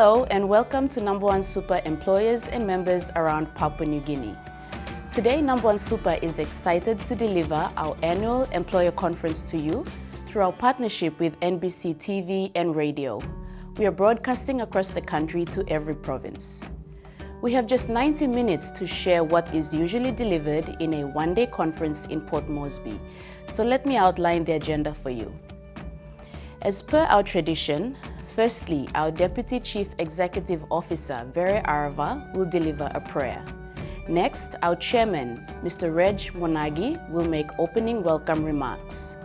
Hello and welcome to Nambawan Super employers and members around Papua New Guinea. Today, Nambawan Super is excited to deliver our annual employer conference to you through our partnership with NBC TV and radio. We are broadcasting across the country to every province. We have just 90 minutes to share what is usually delivered in a one-day conference in Port Moresby. So let me outline the agenda for you. As per our tradition, firstly, our Deputy Chief Executive Officer, Vere Arava, will deliver a prayer. Next, our Chairman, Mr. Reg Monagi, will make opening welcome remarks.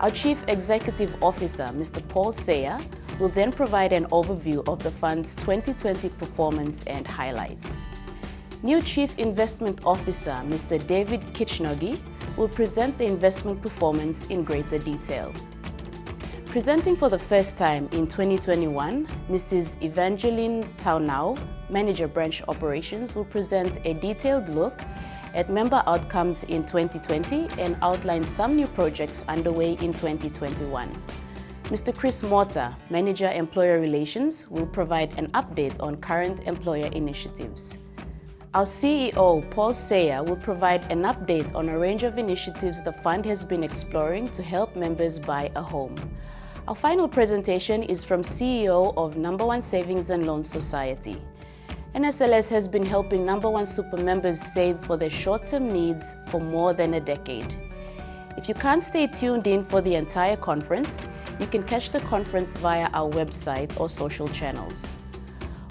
Our Chief Executive Officer, Mr. Paul Sayer, will then provide an overview of the Fund's 2020 performance and highlights. New Chief Investment Officer, Mr. David Kitchnoge, will present the investment performance in greater detail. Presenting for the first time in 2021, Mrs. Evangeline Taunau, Manager Branch Operations, will present a detailed look at member outcomes in 2020 and outline some new projects underway in 2021. Mr. Chris Morta, Manager Employer Relations, will provide an update on current employer initiatives. Our CEO, Paul Sayer, will provide an update on a range of initiatives the Fund has been exploring to help members buy a home. Our final presentation is from CEO of Nambawan Savings and Loan Society. NSLS has been helping Nambawan Super members save for their short-term needs for more than a decade. If you can't stay tuned in for the entire conference, you can catch the conference via our website or social channels.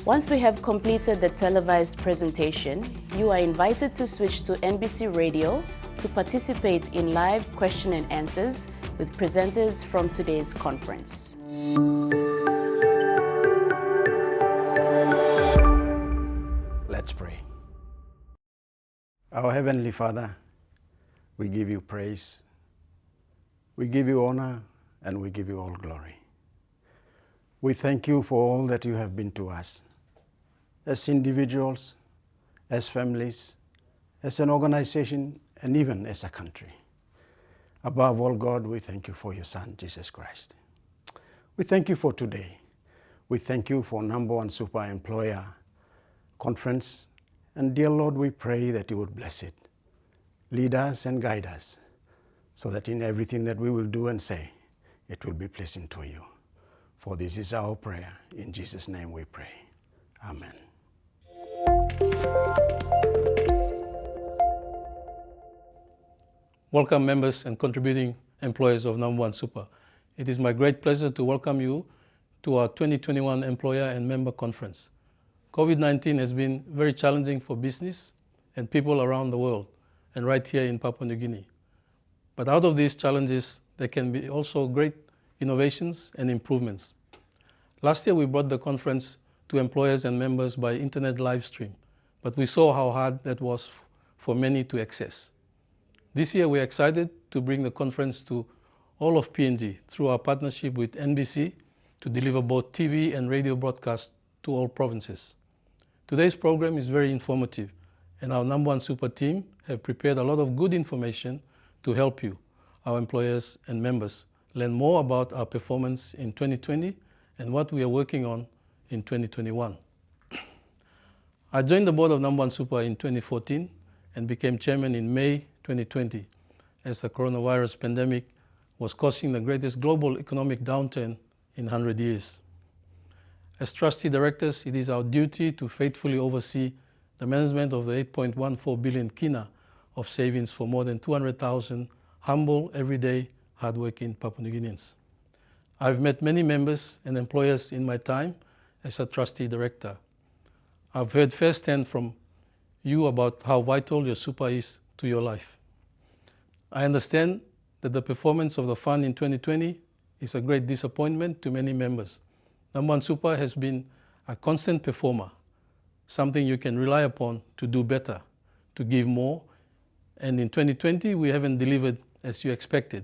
Once we have completed the televised presentation, you are invited to switch to NBC Radio to participate in live question and answers with presenters from today's conference. Let's pray. Our Heavenly Father, we give you praise, we give you honor, and we give you all glory. We thank you for all that you have been to us, as individuals, as families, as an organization, and even as a country. Above all, God, we thank you for your Son, Jesus Christ. We thank you for today. We thank you for Nambawan Super Employer Conference. And dear Lord, we pray that you would bless it. Lead us and guide us so that in everything that we will do and say, it will be pleasing to you. For this is our prayer. In Jesus' name we pray. Amen. Welcome members and contributing employers of Nambawan Super. It is my great pleasure to welcome you to our 2021 Employer and Member Conference. COVID-19 has been very challenging for business and people around the world and right here in Papua New Guinea. But out of these challenges, there can be also great innovations and improvements. Last year we brought the conference to employers and members by internet live stream, but we saw how hard that was for many to access. This year we are excited to bring the conference to all of PNG through our partnership with NBC to deliver both TV and radio broadcasts to all provinces. Today's program is very informative, and our Nambawan Super team have prepared a lot of good information to help you, our employers and members, learn more about our performance in 2020 and what we are working on in 2021. I joined the board of Nambawan Super in 2014 and became chairman in May 2020 as the coronavirus pandemic was causing the greatest global economic downturn in 100 years. As trustee directors, it is our duty to faithfully oversee the management of the 8.14 billion kina of savings for more than 200,000 humble, everyday, hardworking Papua New Guineans. I've met many members and employers in my time as a trustee director. I've heard firsthand from you about how vital your super is to your life. I understand that the performance of the fund in 2020 is a great disappointment to many members. Nambawan Super has been a constant performer, something you can rely upon to do better, to give more, and in 2020 we haven't delivered as you expected.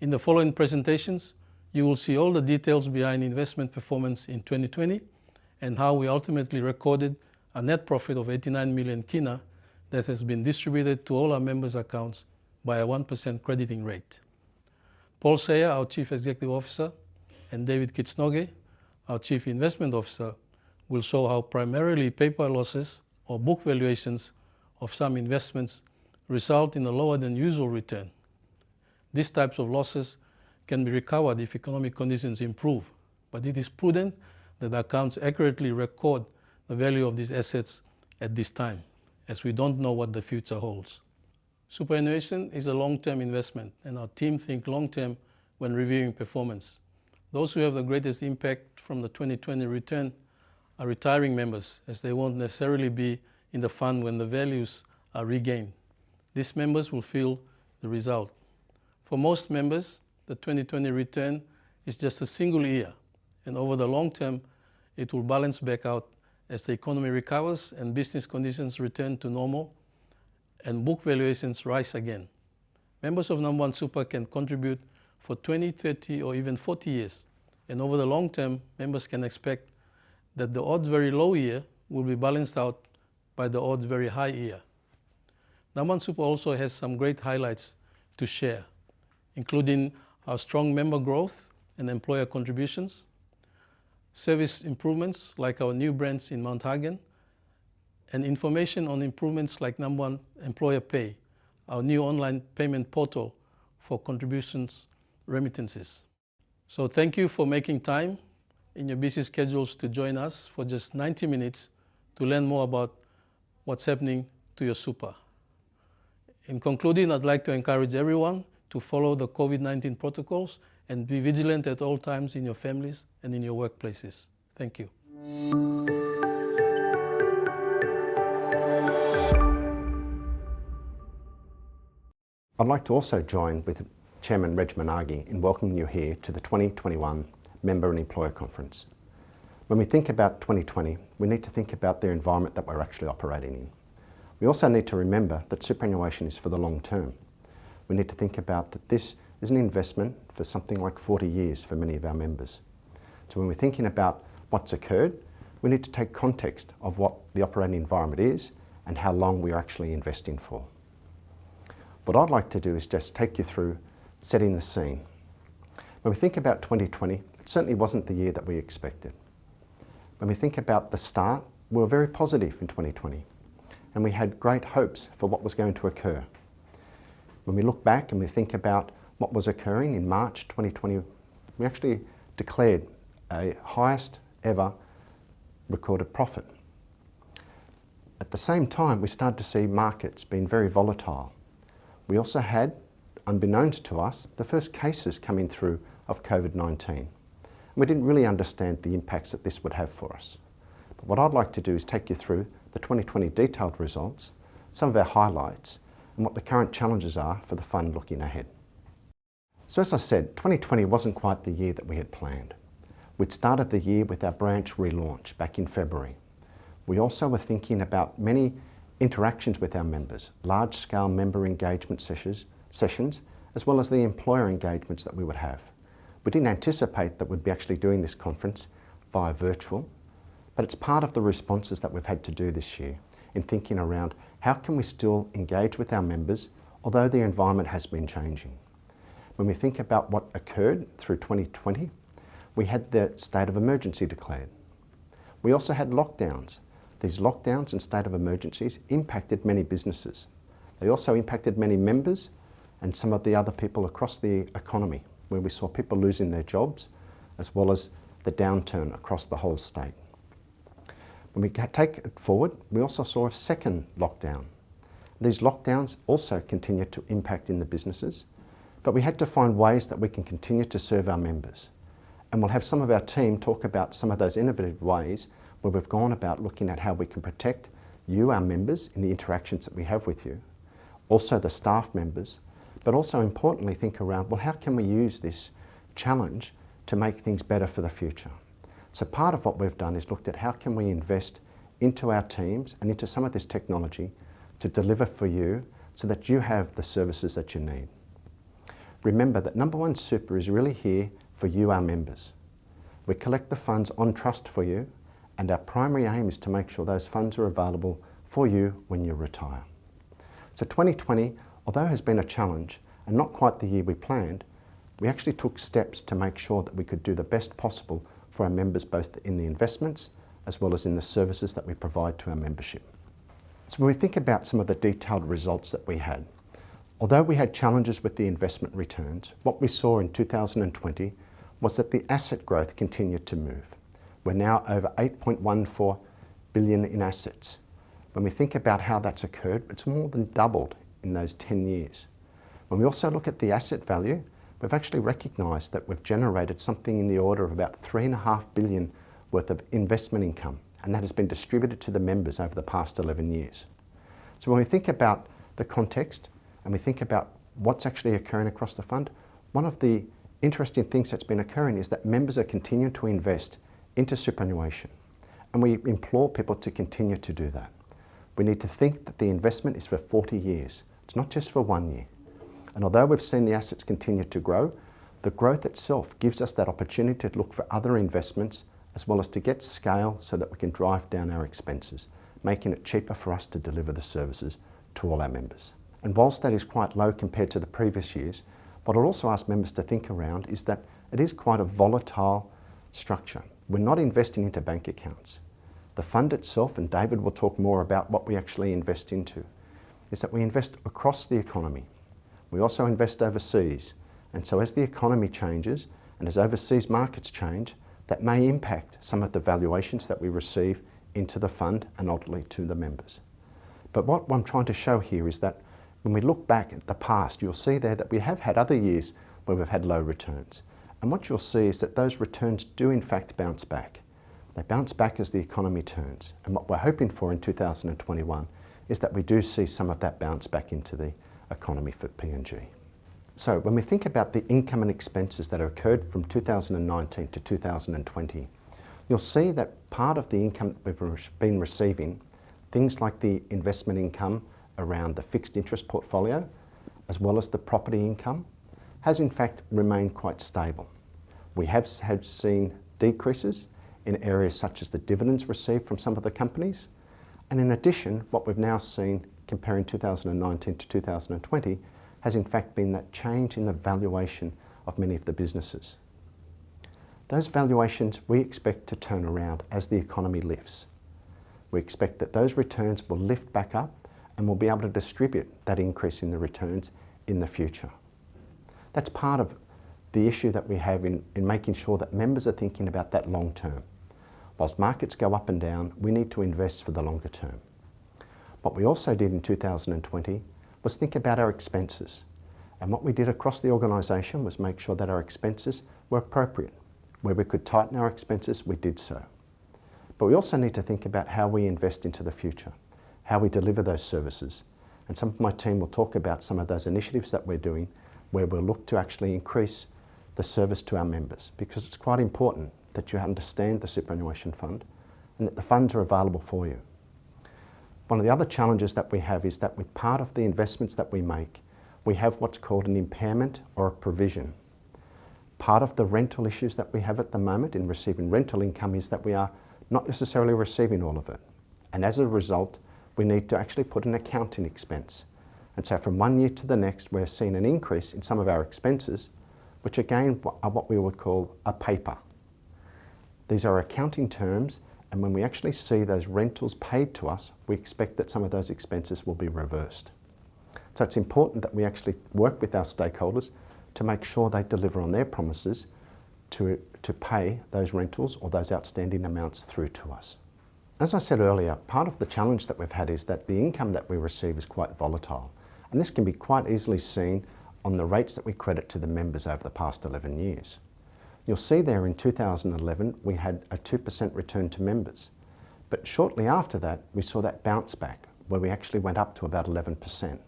In the following presentations, you will see all the details behind investment performance in 2020 and how we ultimately recorded a net profit of 89 million kina that has been distributed to all our members' accounts by a 1% crediting rate. Paul Sayer, our Chief Executive Officer, and David Kitchnoge, our Chief Investment Officer, will show how primarily paper losses or book valuations of some investments result in a lower than usual return. These types of losses can be recovered if economic conditions improve, but it is prudent that accounts accurately record the value of these assets at this time, as we don't know what the future holds. Superannuation is a long-term investment, and our team think long-term when reviewing performance. Those who have the greatest impact from the 2020 return are retiring members, as they won't necessarily be in the fund when the values are regained. These members will feel the result. For most members, the 2020 return is just a single year, and over the long term, it will balance back out as the economy recovers and business conditions return to normal and book valuations rise again. Members of Nambawan Super can contribute for 20, 30, or even 40 years, and over the long term, members can expect that the odds very low year will be balanced out by the odds very high year. Nambawan Super also has some great highlights to share, including our strong member growth and employer contributions, service improvements like our new branch in Mount Hagen, and information on improvements like Nambawan Employer Pay, our new online payment portal for contributions remittances. So thank you for making time in your busy schedules to join us for just 90 minutes to learn more about what's happening to your super. In concluding, I'd like to encourage everyone to follow the COVID-19 protocols and be vigilant at all times in your families and in your workplaces. Thank you. I'd like to also join with Chairman Reg Managi in welcoming you here to the 2021 Member and Employer Conference. When we think about 2020, we need to think about the environment that we're actually operating in. We also need to remember that superannuation is for the long term. We need to think about that this is an investment for something like 40 years for many of our members. So when we're thinking about what's occurred, we need to take context of what the operating environment is and how long we're actually investing for. What I'd like to do is just take you through setting the scene. When we think about 2020, it certainly wasn't the year that we expected. When we think about the start, we were very positive in 2020, and we had great hopes for what was going to occur. When we look back and we think about what was occurring in March 2020, we actually declared a highest ever recorded profit. At the same time, we started to see markets being very volatile. We also had, unbeknownst to us, the first cases coming through of COVID-19. We didn't really understand the impacts that this would have for us. But what I'd like to do is take you through the 2020 detailed results, some of our highlights, and what the current challenges are for the fund looking ahead. So as I said, 2020 wasn't quite the year that we had planned. We'd started the year with our branch relaunch back in February. We also were thinking about many interactions with our members, large-scale member engagement sessions, as well as the employer engagements that we would have. We didn't anticipate that we'd be actually doing this conference via virtual, but it's part of the responses that we've had to do this year in thinking around how can we still engage with our members, although the environment has been changing. When we think about what occurred through 2020, we had the state of emergency declared. We also had lockdowns. These lockdowns and state of emergencies impacted many businesses. They also impacted many members and some of the other people across the economy, where we saw people losing their jobs, as well as the downturn across the whole state. When we take it forward, we also saw a second lockdown. These lockdowns also continued to impact in the businesses, but we had to find ways that we can continue to serve our members. And we'll have some of our team talk about some of those innovative ways where we've gone about looking at how we can protect you, our members, in the interactions that we have with you, also the staff members, but also importantly think around, well, how can we use this challenge to make things better for the future? So part of what we've done is looked at how can we invest into our teams and into some of this technology to deliver for you so that you have the services that you need. Remember that Nambawan Super is really here for you, our members. We collect the funds on trust for you, and our primary aim is to make sure those funds are available for you when you retire. So 2020, although has been a challenge and not quite the year we planned, we actually took steps to make sure that we could do the best possible for our members both in the investments as well as in the services that we provide to our membership. So when we think about some of the detailed results that we had, although we had challenges with the investment returns, what we saw in 2020 was that the asset growth continued to move. We're now over 8.14 billion in assets. When we think about how that's occurred, it's more than doubled in those 10 years. When we also look at the asset value, we've actually recognised that we've generated something in the order of about 3.5 billion worth of investment income, and that has been distributed to the members over the past 11 years. So when we think about the context and we think about what's actually occurring across the fund, one of the interesting things that's been occurring is that members are continuing to invest into superannuation, and we implore people to continue to do that. We need to think that the investment is for 40 years. It's not just for 1 year. And although we've seen the assets continue to grow, the growth itself gives us that opportunity to look for other investments as well as to get scale so that we can drive down our expenses, making it cheaper for us to deliver the services to all our members. And whilst that is quite low compared to the previous years, what I'll also ask members to think around is that it is quite a volatile structure. We're not investing into bank accounts. The fund itself, and David will talk more about what we actually invest into, is that we invest across the economy. We also invest overseas. And so as the economy changes and as overseas markets change, that may impact some of the valuations that we receive into the fund and ultimately to the members. But what I'm trying to show here is that when we look back at the past, you'll see there that we have had other years where we've had low returns. And what you'll see is that those returns do in fact bounce back. They bounce back as the economy turns. And what we're hoping for in 2021 is that we do see some of that bounce back into the economy for PNG. So when we think about the income and expenses that occurred from 2019 to 2020, you'll see that part of the income that we've been receiving, things like the investment income around the fixed interest portfolio, as well as the property income, has in fact remained quite stable. We have seen decreases in areas such as the dividends received from some of the companies. And in addition, what we've now seen comparing 2019 to 2020 has in fact been that change in the valuation of many of the businesses. Those valuations we expect to turn around as the economy lifts. We expect that those returns will lift back up and we'll be able to distribute that increase in the returns in the future. That's part of the issue that we have in making sure that members are thinking about that long term. Whilst markets go up and down, we need to invest for the longer term. What we also did in 2020 was think about our expenses. And what we did across the organisation was make sure that our expenses were appropriate. Where we could tighten our expenses, we did so. But we also need to think about how we invest into the future, how we deliver those services. And some of my team will talk about some of those initiatives that we're doing where we'll look to actually increase the service to our members, because it's quite important that you understand the superannuation fund and that the funds are available for you. One of the other challenges that we have is that with part of the investments that we make, we have what's called an impairment or a provision. Part of the rental issues that we have at the moment in receiving rental income is that we are not necessarily receiving all of it. And as a result, we need to actually put an accounting expense. And so from 1 year to the next, we're seeing an increase in some of our expenses, which again are what we would call a paper. These are accounting terms, and when we actually see those rentals paid to us, we expect that some of those expenses will be reversed. So it's important that we actually work with our stakeholders to make sure they deliver on their promises to pay those rentals or those outstanding amounts through to us. As I said earlier, part of the challenge that we've had is that the income that we receive is quite volatile. And this can be quite easily seen on the rates that we credit to the members over the past 11 years. You'll see there in 2011, we had a 2% return to members. But shortly after that, we saw that bounce back, where we actually went up to about 11%.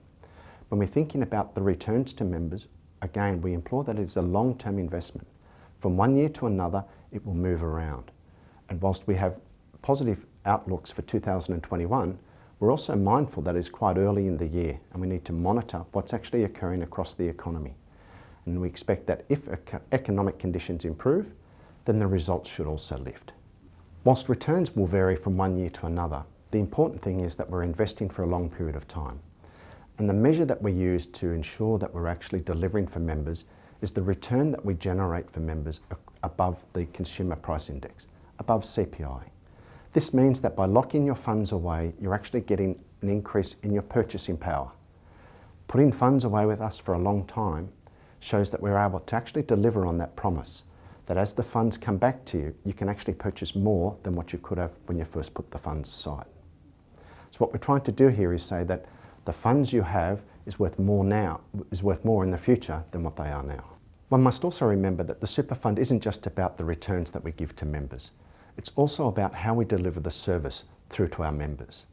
When we're thinking about the returns to members, again, we implore that it's a long-term investment. From 1 year to another, it will move around. And whilst we have positive outlooks for 2021, we're also mindful that it's quite early in the year and we need to monitor what's actually occurring across the economy. And we expect that if economic conditions improve, then the results should also lift. Whilst returns will vary from 1 year to another, the important thing is that we're investing for a long period of time. And the measure that we use to ensure that we're actually delivering for members is the return that we generate for members above the consumer price index, above CPI. This means that by locking your funds away, you're actually getting an increase in your purchasing power. Putting funds away with us for a long time shows that we're able to actually deliver on that promise, that as the funds come back to you, you can actually purchase more than what you could have when you first put the funds aside. So what we're trying to do here is say that the funds you have is worth more in the future than what they are now. One must also remember that the super fund isn't just about the returns that we give to members. It's also about how we deliver the service through to our members.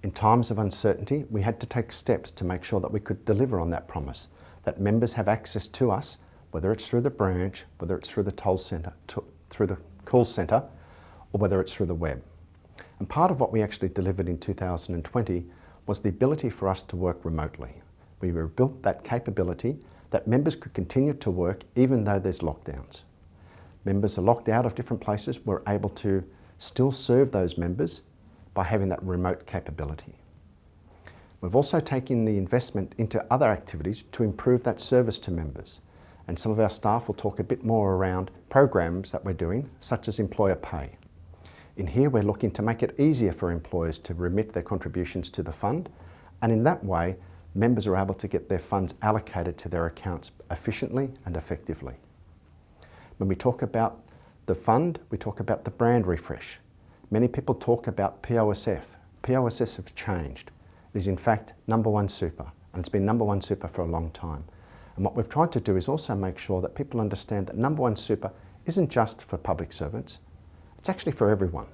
In times of uncertainty, we had to take steps to make sure that we could deliver on that promise, that members have access to us, whether it's through the branch, whether it's through the toll centre, through the call centre, or whether it's through the web. And part of what we actually delivered in 2020 was the ability for us to work remotely. We built that capability that members could continue to work even though there's lockdowns. Members are locked out of different places. We're able to still serve those members by having that remote capability. We've also taken the investment into other activities to improve that service to members. And some of our staff will talk a bit more around programs that we're doing, such as employer pay. In here, we're looking to make it easier for employers to remit their contributions to the fund, and in that way, members are able to get their funds allocated to their accounts efficiently and effectively. When we talk about the fund, we talk about the brand refresh. Many people talk about POSF. POSF have changed. It is in fact Nambawan Super, and it's been Nambawan Super for a long time. And what we've tried to do is also make sure that people understand that Nambawan Super isn't just for public servants, it's actually for everyone.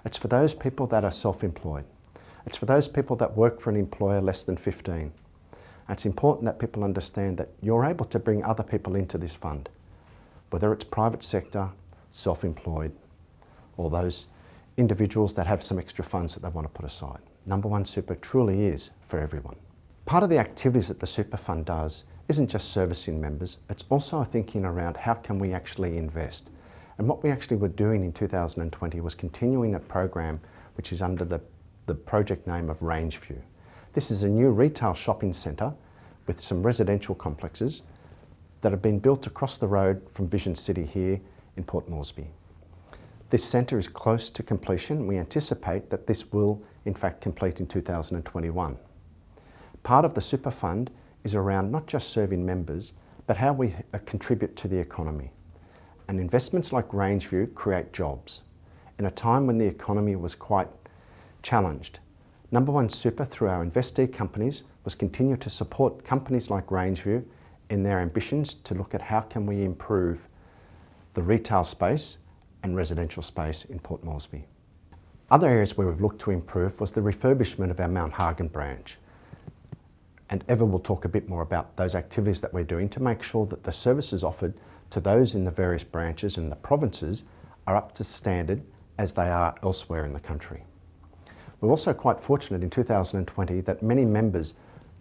It's for those people that are self-employed. It's for those people that work for an employer less than 15. And it's important that people understand that you're able to bring other people into this fund, whether it's private sector, self-employed, or those individuals that have some extra funds that they want to put aside. Nambawan Super truly is for everyone. Part of the activities that the Super Fund does isn't just servicing members, it's also thinking around how can we actually invest. And what we actually were doing in 2020 was continuing a program which is under the project name of Rangeview. This is a new retail shopping centre with some residential complexes that have been built across the road from Vision City here in Port Moresby. This centre is close to completion. We anticipate that this will in fact complete in 2021. Part of the Super Fund is around not just serving members, but how we contribute to the economy. And investments like Rangeview create jobs. In a time when the economy was quite challenged, Nambawan Super, through our investee companies, was continue to support companies like Rangeview in their ambitions to look at how can we improve the retail space and residential space in Port Moresby. Other areas where we've looked to improve was the refurbishment of our Mount Hagen branch. And Eva will talk a bit more about those activities that we're doing to make sure that the services offered to those in the various branches and the provinces are up to standard as they are elsewhere in the country. We're also quite fortunate in 2020 that many members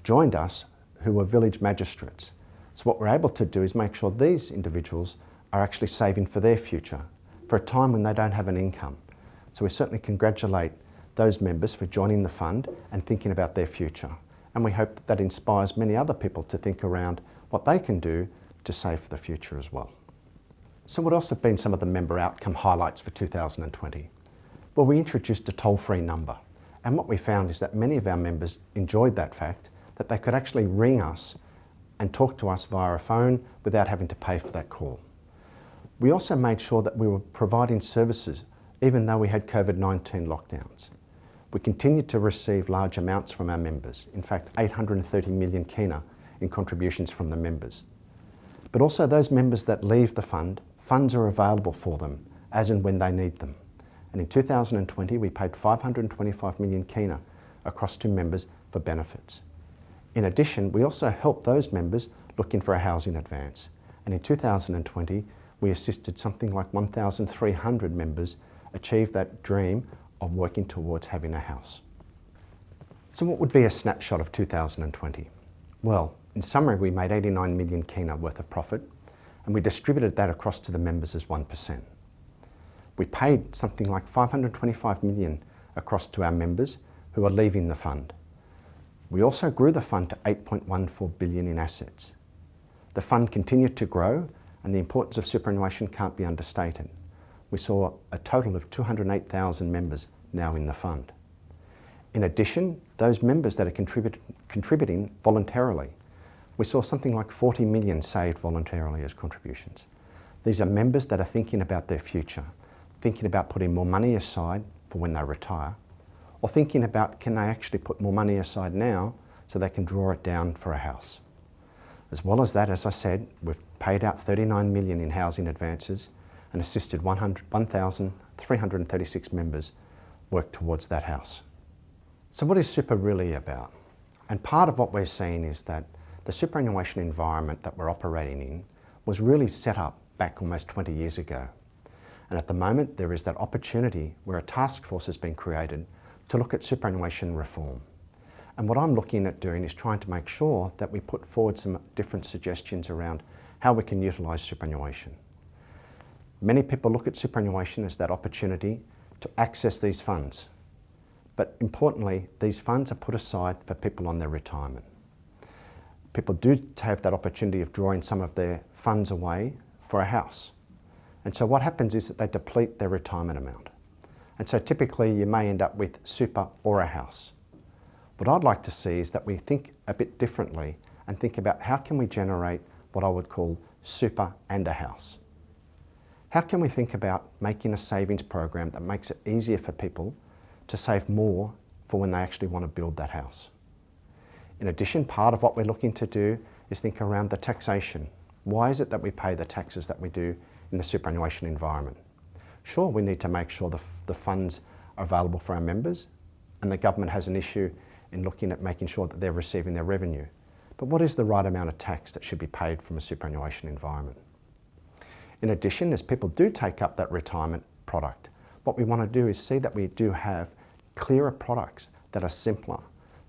joined us who were village magistrates. So what we're able to do is make sure these individuals are actually saving for their future, for a time when they don't have an income. So we certainly congratulate those members for joining the fund and thinking about their future. And we hope that that inspires many other people to think around what they can do to save for the future as well. So what else have been some of the member outcome highlights for 2020? Well, we introduced a toll-free number. And what we found is that many of our members enjoyed that fact that they could actually ring us and talk to us via a phone without having to pay for that call. We also made sure that we were providing services even though we had COVID-19 lockdowns. We continued to receive large amounts from our members, in fact 830 million kina in contributions from the members. But also those members that leave the fund, funds are available for them as and when they need them. And in 2020 we paid 525 million kina across to members for benefits. In addition, we also helped those members looking for a housing advance. And in 2020 we assisted something like 1,300 members achieve that dream of working towards having a house. So what would be a snapshot of 2020? Well, in summary, we made 89 million kina worth of profit and we distributed that across to the members as 1%. We paid something like 525 million across to our members who are leaving the fund. We also grew the fund to 8.14 billion in assets. The fund continued to grow and the importance of superannuation can't be understated. We saw a total of 208,000 members now in the fund. In addition, those members that are contributing voluntarily, we saw something like 40 million saved voluntarily as contributions. These are members that are thinking about their future, thinking about putting more money aside for when they retire, or thinking about can they actually put more money aside now so they can draw it down for a house. As well as that, as I said, we've paid out 39 million in housing advances and assisted 1,336 members work towards that house. So what is super really about? And part of what we're seeing is that the superannuation environment that we're operating in was really set up back almost 20 years ago. And at the moment, there is that opportunity where a task force has been created to look at superannuation reform. And what I'm looking at doing is trying to make sure that we put forward some different suggestions around how we can utilise superannuation. Many people look at superannuation as that opportunity to access these funds. But importantly, these funds are put aside for people on their retirement. People do have that opportunity of drawing some of their funds away for a house. And so what happens is that they deplete their retirement amount. And so typically you may end up with super or a house. What I'd like to see is that we think a bit differently and think about how can we generate what I would call super and a house. How can we think about making a savings program that makes it easier for people to save more for when they actually want to build that house? In addition, part of what we're looking to do is think around the taxation. Why is it that we pay the taxes that we do in the superannuation environment? Sure, we need to make sure the funds are available for our members, and the government has an issue in looking at making sure that they're receiving their revenue. But what is the right amount of tax that should be paid from a superannuation environment? In addition, as people do take up that retirement product, what we want to do is see that we do have clearer products that are simpler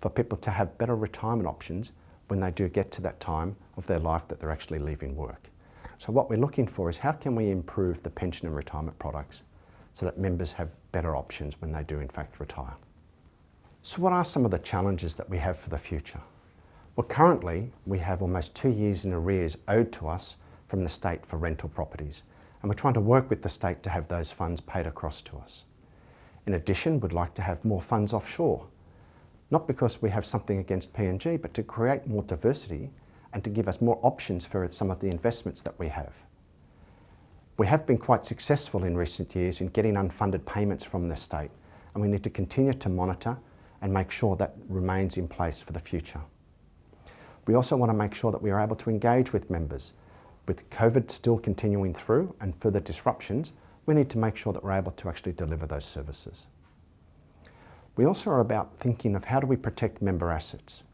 for people to have better retirement options when they do get to that time of their life that they're actually leaving work. So what we're looking for is how can we improve the pension and retirement products so that members have better options when they do in fact retire. So what are some of the challenges that we have for the future? Well, currently we have almost 2 years in arrears owed to us from the state for rental properties, and we're trying to work with the state to have those funds paid across to us. In addition, we'd like to have more funds offshore, not because we have something against PNG, but to create more diversity and to give us more options for some of the investments that we have. We have been quite successful in recent years in getting unfunded payments from the state, and we need to continue to monitor and make sure that remains in place for the future. We also want to make sure that we are able to engage with members. With COVID still continuing through and further disruptions, we need to make sure that we're able to actually deliver those services. We also are about thinking of how do we protect member assets.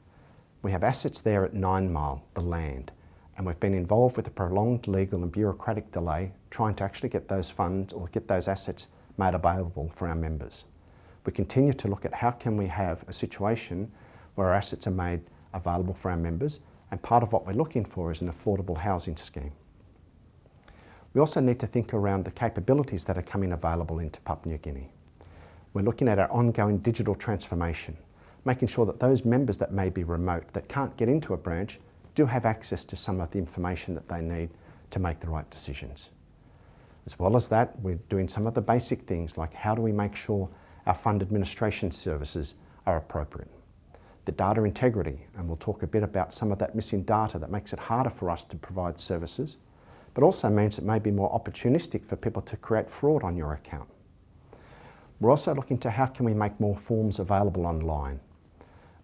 We have assets there at 9 Mile, the land, and we've been involved with a prolonged legal and bureaucratic delay trying to actually get those funds or get those assets made available for our members. We continue to look at how can we have a situation where our assets are made available for our members, and part of what we're looking for is an affordable housing scheme. We also need to think around the capabilities that are coming available into Papua New Guinea. We're looking at our ongoing digital transformation, making sure that those members that may be remote, that can't get into a branch, do have access to some of the information that they need to make the right decisions. As well as that, we're doing some of the basic things like how do we make sure our fund administration services are appropriate. The data integrity, and we'll talk a bit about some of that missing data that makes it harder for us to provide services, but also means it may be more opportunistic for people to create fraud on your account. We're also looking to how can we make more forms available online,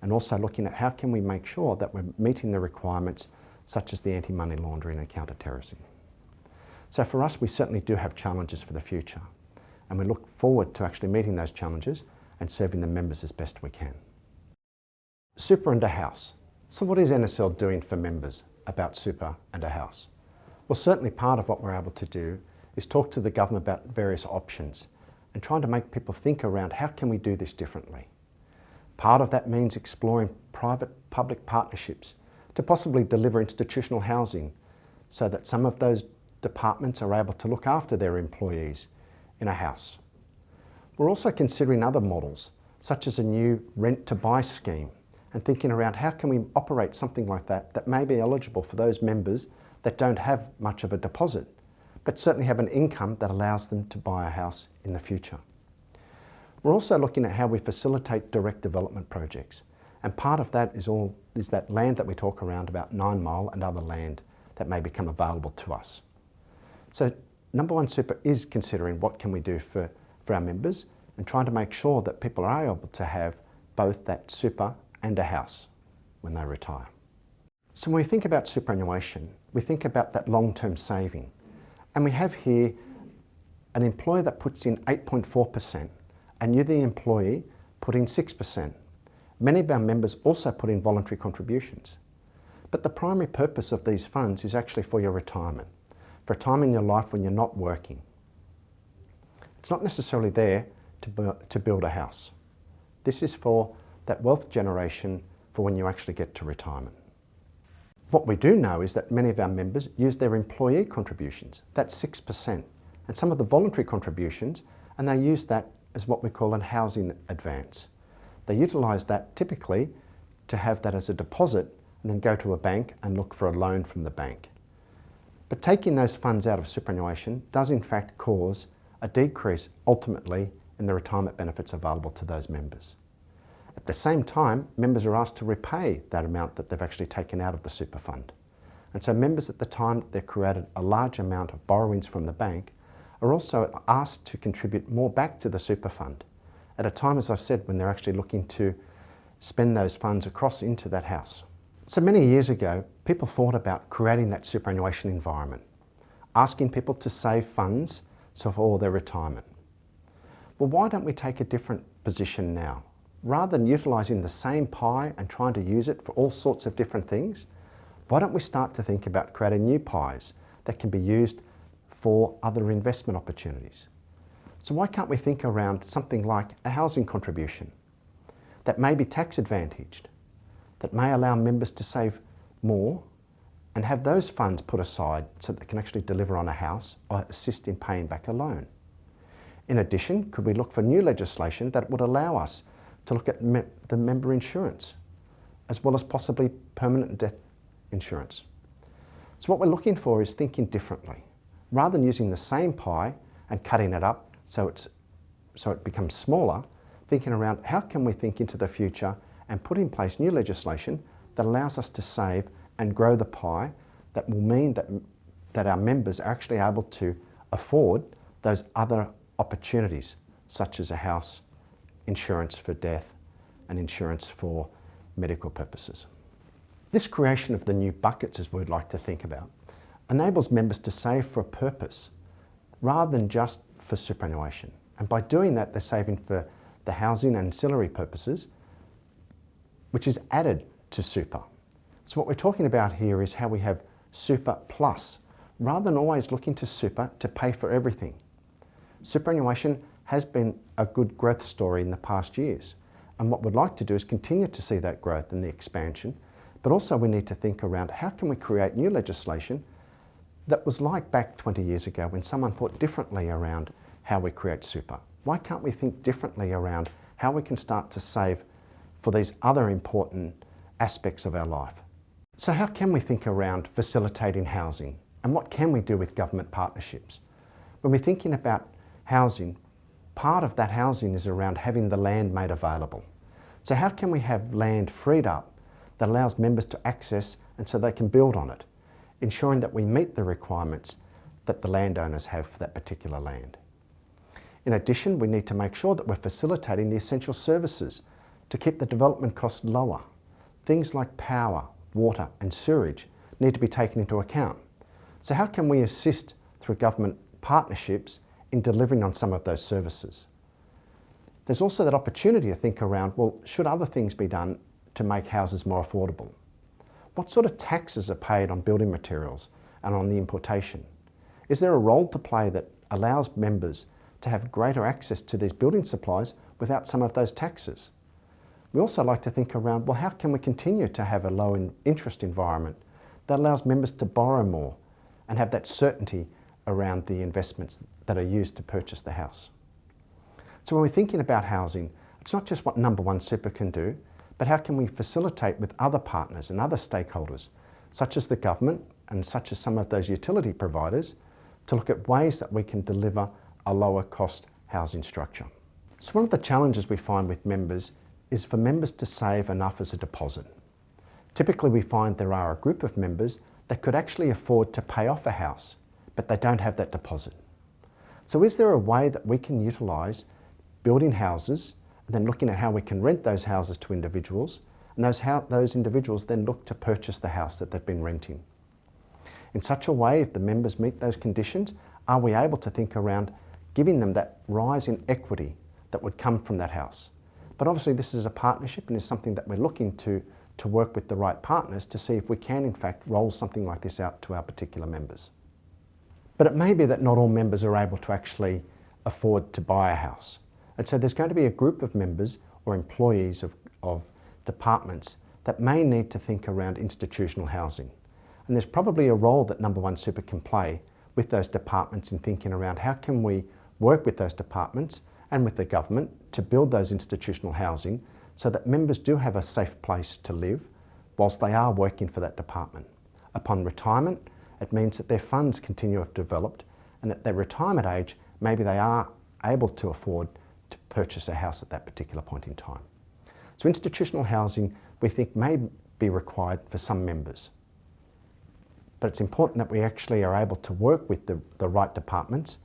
and also looking at how can we make sure that we're meeting the requirements such as the anti-money laundering and counter-terrorism. So for us, we certainly do have challenges for the future, and we look forward to actually meeting those challenges and serving the members as best we can. Super and a house. So what is NSL doing for members about super and a house? Well, certainly part of what we're able to do is talk to the government about various options and trying to make people think around how can we do this differently. Part of that means exploring private-public partnerships to possibly deliver institutional housing so that some of those departments are able to look after their employees in a house. We're also considering other models, such as a new rent-to-buy scheme, and thinking around how can we operate something like that that may be eligible for those members that don't have much of a deposit, but certainly have an income that allows them to buy a house in the future. We're also looking at how we facilitate direct development projects, and part of that is that land that we talk around about 9 Mile and other land that may become available to us. So Nambawan Super is considering what can we do for our members and trying to make sure that people are able to have both that super and a house when they retire. So when we think about superannuation, we think about that long-term saving. And we have here an employer that puts in 8.4%, and you, the employee, put in 6%. Many of our members also put in voluntary contributions. But the primary purpose of these funds is actually for your retirement, for a time in your life when you're not working. It's not necessarily there to build a house. This is for that wealth generation for when you actually get to retirement. What we do know is that many of our members use their employee contributions, that's 6%, and some of the voluntary contributions, and they use that as what we call a housing advance. They utilise that typically to have that as a deposit and then go to a bank and look for a loan from the bank. But taking those funds out of superannuation does in fact cause a decrease ultimately in the retirement benefits available to those members. At the same time, members are asked to repay that amount that they've actually taken out of the super fund. And so members at the time that they've created a large amount of borrowings from the bank are also asked to contribute more back to the super fund at a time, as I've said, when they're actually looking to spend those funds across into that house. So many years ago, people thought about creating that superannuation environment, asking people to save funds for their retirement. Well, why don't we take a different position now? Rather than utilising the same pie and trying to use it for all sorts of different things, why don't we start to think about creating new pies that can be used for other investment opportunities? So why can't we think around something like a housing contribution that may be tax advantaged, that may allow members to save more and have those funds put aside so that they can actually deliver on a house or assist in paying back a loan? In addition, could we look for new legislation that would allow us to look at the member insurance, as well as possibly permanent death insurance? So what we're looking for is thinking differently. Rather than using the same pie and cutting it up so it becomes smaller, thinking around how can we think into the future and put in place new legislation that allows us to save and grow the pie that will mean that our members are actually able to afford those other opportunities, such as a house, insurance for death, and insurance for medical purposes. This creation of the new buckets, as we'd like to think about, enables members to save for a purpose rather than just for superannuation. And by doing that, they're saving for the housing and ancillary purposes, which is added to super. So what we're talking about here is how we have super plus, rather than always looking to super to pay for everything. Superannuation has been a good growth story in the past years. And what we'd like to do is continue to see that growth and the expansion, but also we need to think around how can we create new legislation that was like back 20 years ago when someone thought differently around how we create super. Why can't we think differently around how we can start to save for these other important aspects of our life? So how can we think around facilitating housing, and what can we do with government partnerships? When we're thinking about housing, part of that housing is around having the land made available. So how can we have land freed up that allows members to access and so they can build on it, ensuring that we meet the requirements that the landowners have for that particular land? In addition, we need to make sure that we're facilitating the essential services to keep the development costs lower. Things like power, water and sewerage need to be taken into account. So how can we assist through government partnerships in delivering on some of those services? There's also that opportunity to think around, well, should other things be done to make houses more affordable? What sort of taxes are paid on building materials and on the importation? Is there a role to play that allows members to have greater access to these building supplies without some of those taxes? We also like to think around, well, how can we continue to have a low interest environment that allows members to borrow more and have that certainty around the investments that are used to purchase the house? So when we're thinking about housing, it's not just what Nambawan Super can do, but how can we facilitate with other partners and other stakeholders, such as the government, and such as some of those utility providers, to look at ways that we can deliver a lower cost housing structure. So one of the challenges we find with members is for members to save enough as a deposit. Typically we find there are a group of members that could actually afford to pay off a house, but they don't have that deposit. So is there a way that we can utilise building houses and then looking at how we can rent those houses to individuals, and those individuals then look to purchase the house that they've been renting? In such a way, if the members meet those conditions, are we able to think around giving them that rise in equity that would come from that house? But obviously this is a partnership and is something that we're looking to work with the right partners to see if we can in fact roll something like this out to our particular members. But it may be that not all members are able to actually afford to buy a house. And so there's going to be a group of members or employees of departments that may need to think around institutional housing. And there's probably a role that Nambawan Super can play with those departments in thinking around how can we work with those departments and with the government to build those institutional housing so that members do have a safe place to live whilst they are working for that department. Upon retirement, it means that their funds continue to have developed, and at their retirement age, maybe they are able to afford to purchase a house at that particular point in time. So institutional housing, we think, may be required for some members. But it's important that we actually are able to work with the right departments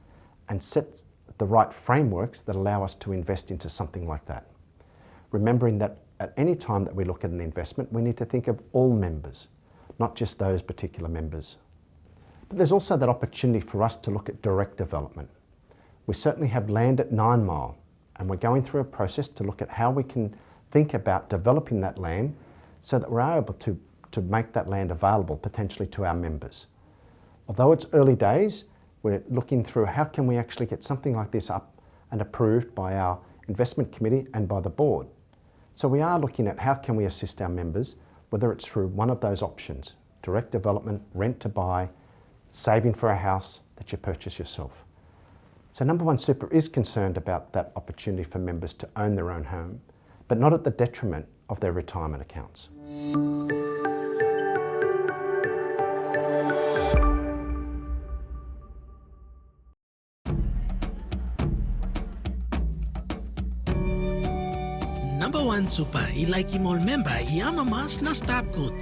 and set the right frameworks that allow us to invest into something like that. Remembering that at any time that we look at an investment, we need to think of all members, not just those particular members. But there's also that opportunity for us to look at direct development. We certainly have land at 9 Mile, and we're going through a process to look at how we can think about developing that land so that we're able to make that land available potentially to our members. Although it's early days, we're looking through how can we actually get something like this up and approved by our investment committee and by the board. So we are looking at how can we assist our members, whether it's through one of those options: direct development, rent to buy, saving for a house that you purchase yourself. So Nambawan Super is concerned about that opportunity for members to own their own home, but not at the detriment of their retirement accounts. Nambawan Super ilike mall member iama mas na stop good.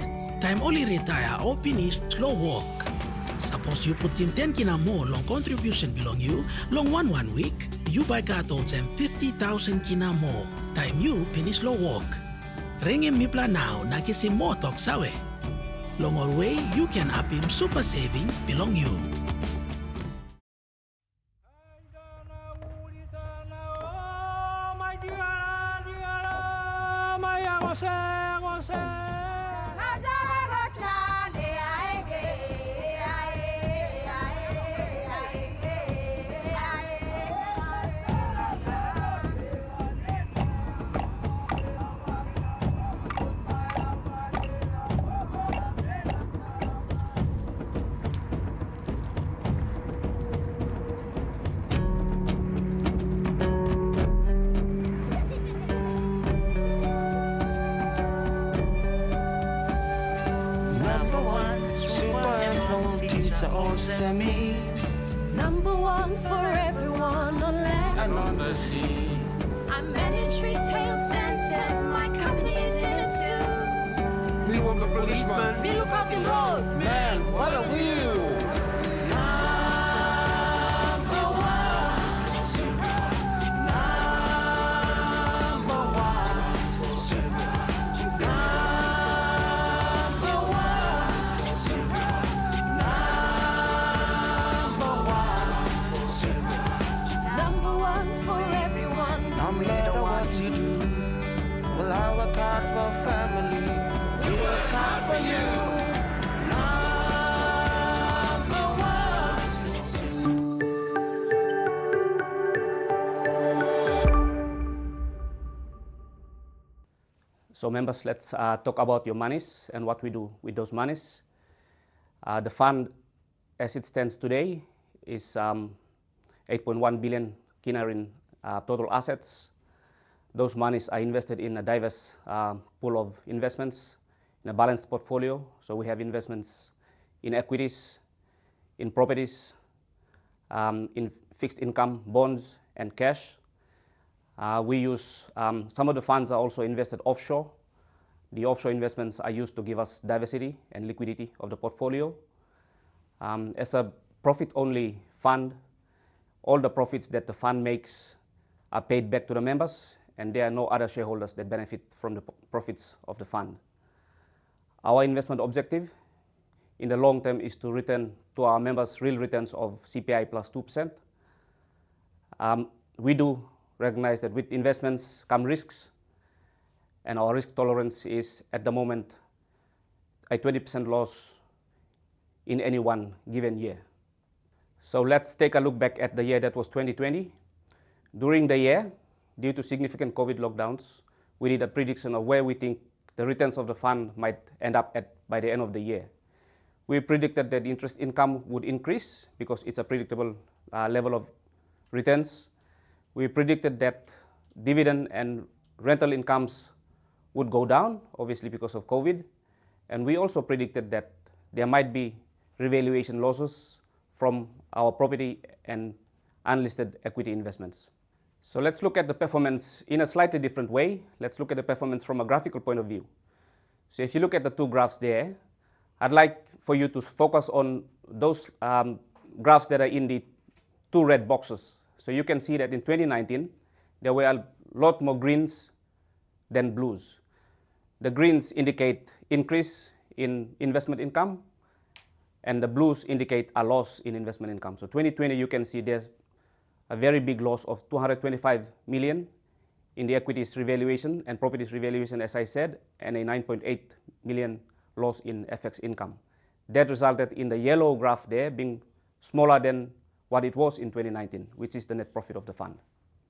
Time only retire or finish slow walk. Suppose you put in 10 kina more long contribution belong you, long one week, you buy gatos and 50,000 kina more. Time you finish slow walk. Ring him mipla now na kisi mo talk sawe. Long all way you can up him super saving belong you. Nambawan for everyone on land and on the sea. I manage retail centers, my company's in it too. We want the policeman. We look out the road. Man, what a wheel! So members, let's talk about your monies and what we do with those monies. The fund, as it stands today, is 8.1 billion kina in total assets. Those monies are invested in a diverse pool of investments in a balanced portfolio. So we have investments in equities, in properties, in fixed income, bonds, and cash. We use, some of the funds are also invested offshore. The offshore investments are used to give us diversity and liquidity of the portfolio. As a profit-only fund, all the profits that the fund makes are paid back to the members, and there are no other shareholders that benefit from the profits of the fund. Our investment objective in the long term is to return to our members real returns of CPI plus 2%. We do recognize that with investments come risks, and our risk tolerance is at the moment a 20% loss in any one given year. So let's take a look back at the year that was 2020. During the year, due to significant COVID lockdowns, we did a prediction of where we think the returns of the fund might end up at by the end of the year. We predicted that interest income would increase because it's a predictable level of returns. We predicted that dividend and rental incomes would go down, obviously because of COVID. And we also predicted that there might be revaluation losses from our property and unlisted equity investments. So let's look at the performance in a slightly different way. Let's look at the performance from a graphical point of view. So if you look at the two graphs there, I'd like for you to focus on those graphs that are in the two red boxes. So you can see that in 2019, there were a lot more greens than blues. The greens indicate increase in investment income, and the blues indicate a loss in investment income. So 2020, you can see there's a very big loss of 225 million in the equities revaluation and properties revaluation, as I said, and a 9.8 million loss in FX income. That resulted in the yellow graph there being smaller than what it was in 2019, which is the net profit of the fund.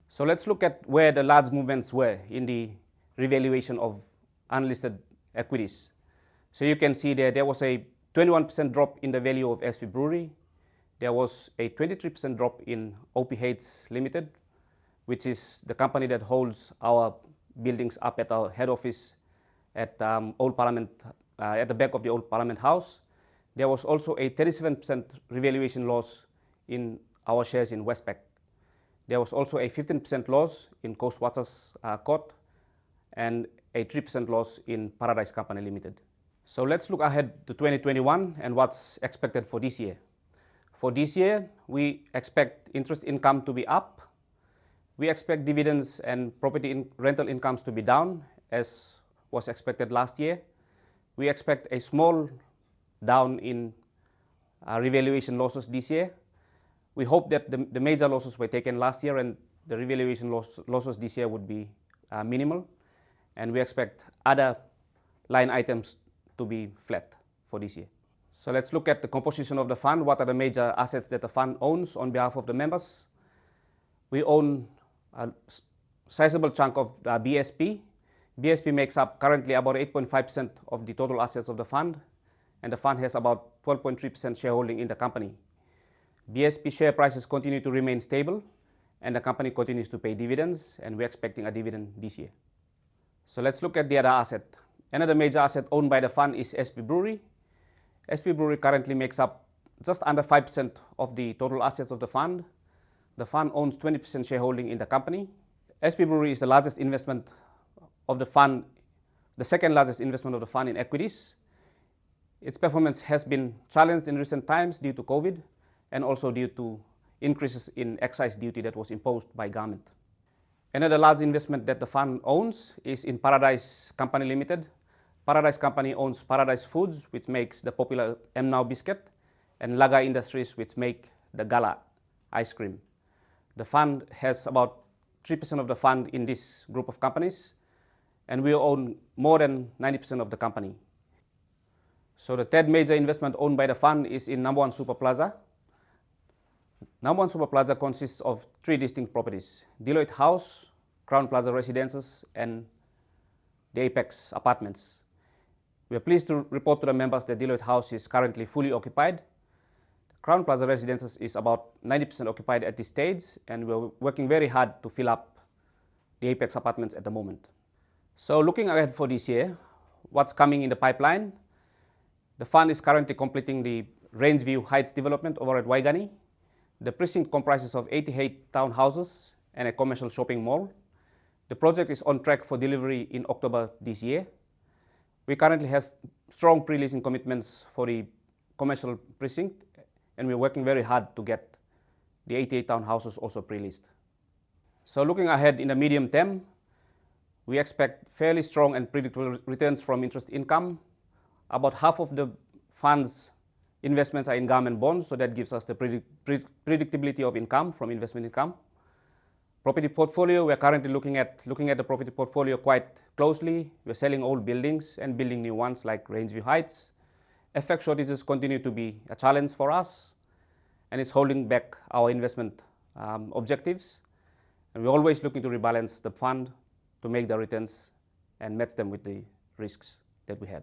So let's look at where the large movements were in the revaluation of unlisted equities. So you can see there was a 21% drop in the value of SV Brewery. There was a 23% drop in OPH Limited, which is the company that holds our buildings up at our head office at Old Parliament, at the back of the Old Parliament House. There was also a 37% revaluation loss in our shares in Westpac. There was also a 15% loss in Coastwatchers Court and a 3% loss in Paradise Company Limited. So let's look ahead to 2021 and what's expected for this year. For this year, we expect interest income to be up. We expect dividends and property rental incomes to be down, as was expected last year. We expect a small down in revaluation losses this year. We hope that the major losses were taken last year and the revaluation losses this year would be minimal. And we expect other line items to be flat for this year. So let's look at the composition of the fund. What are the major assets that the fund owns on behalf of the members? We own a sizable chunk of BSP. BSP makes up currently about 8.5% of the total assets of the fund, and the fund has about 12.3% shareholding in the company. BSP share prices continue to remain stable, and the company continues to pay dividends, and we're expecting a dividend this year. So let's look at the other asset. Another major asset owned by the fund is SP Brewery. SP Brewery currently makes up just under 5% of the total assets of the fund. The fund owns 20% shareholding in the company. SP Brewery is the largest investment of the fund, the second largest investment of the fund in equities. Its performance has been challenged in recent times due to COVID and also due to increases in excise duty that was imposed by government. Another large investment that the fund owns is in Paradise Company Limited. Paradise Company owns Paradise Foods, which makes the popular Now biscuit, and Laga Industries, which make the Gala ice cream. The fund has about 3% of the fund in this group of companies, and we own more than 90% of the company. So the third major investment owned by the fund is in Nambawan Super Plaza. Nambawan Super Plaza consists of 3 distinct properties: Deloitte House, Crown Plaza Residences, and the Apex Apartments. We are pleased to report to the members that Deloitte House is currently fully occupied. Crown Plaza Residences is about 90% occupied at this stage, and we're working very hard to fill up the Apex Apartments at the moment. So looking ahead for this year, what's coming in the pipeline? The fund is currently completing the Rangeview Heights development over at Waigani. The precinct comprises of 88 townhouses and a commercial shopping mall. The project is on track for delivery in October this year. We currently have strong pre-leasing commitments for the commercial precinct, and we're working very hard to get the 88 townhouses also pre-leased. So looking ahead in the medium term, we expect fairly strong and predictable returns from interest income. About half of the fund's investments are in government bonds, so that gives us the predictability of income from investment income. Property portfolio, we're currently looking at the property portfolio quite closely. We're selling old buildings and building new ones like Rangeview Heights. FX shortages continue to be a challenge for us, and it's holding back our investment objectives. And we're always looking to rebalance the fund to make the returns and match them with the risks that we have.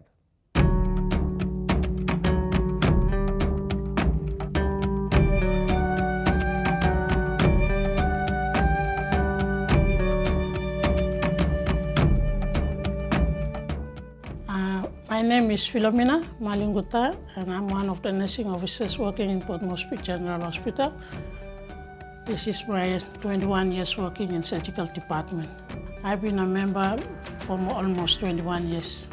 My name is Philomena Malinguta, and I'm one of the nursing officers working in Port Moresby General Hospital. This is my 21 years working in surgical department. I've been a member for almost 21 years.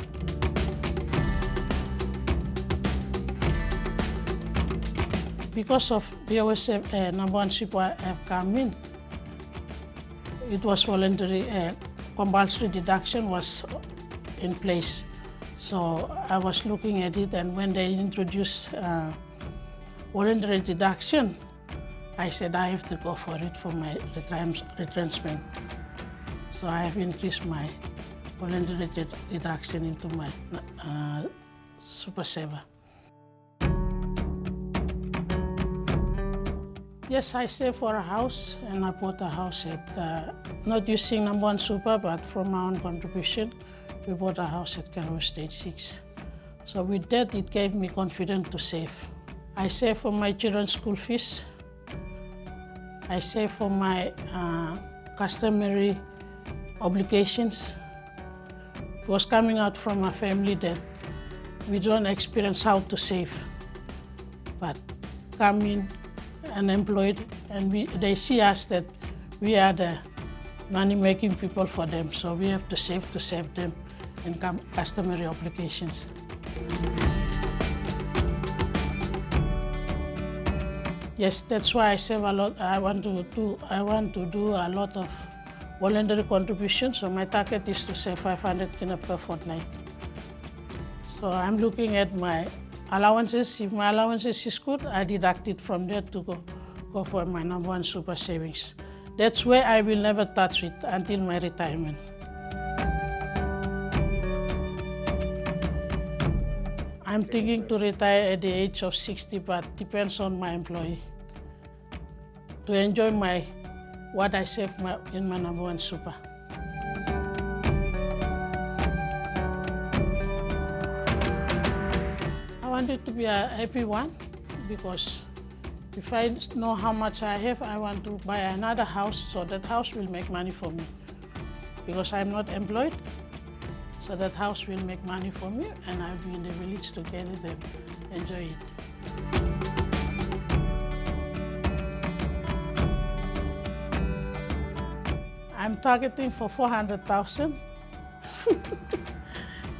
Because of BOSF Nambawan Super have come in, it was voluntary, compulsory deduction was in place. So I was looking at it, and when they introduced voluntary deduction, I said I have to go for it for my retrenchment. So I have increased my voluntary deduction into my Super Saver. Yes, I saved for a house, and I bought a house at, not using Nambawan Super, but from my own contribution. We bought a house at Karo Stage 6. So with that, it gave me confidence to save. I save for my children's school fees. I save for my customary obligations. It was coming out from a family that we don't experience how to save, but coming unemployed, and they see us that we are the money-making people for them, so we have to save them in customary obligations. Yes, that's why I save a lot. I want to do a lot of voluntary contributions, so my target is to save 500 kina per fortnight. So I'm looking at my allowances. If my allowances is good, I deduct it from there to go for my Nambawan Super savings. That's where I will never touch it until my retirement. I'm thinking to retire at the age of 60, but depends on my employee. To enjoy what I save in my Nambawan Super. I want it to be a happy one, because if I know how much I have, I want to buy another house, so that house will make money for me. Because I'm not employed, so that house will make money for me, and I'll be in the village together and enjoy it. I'm targeting for 400,000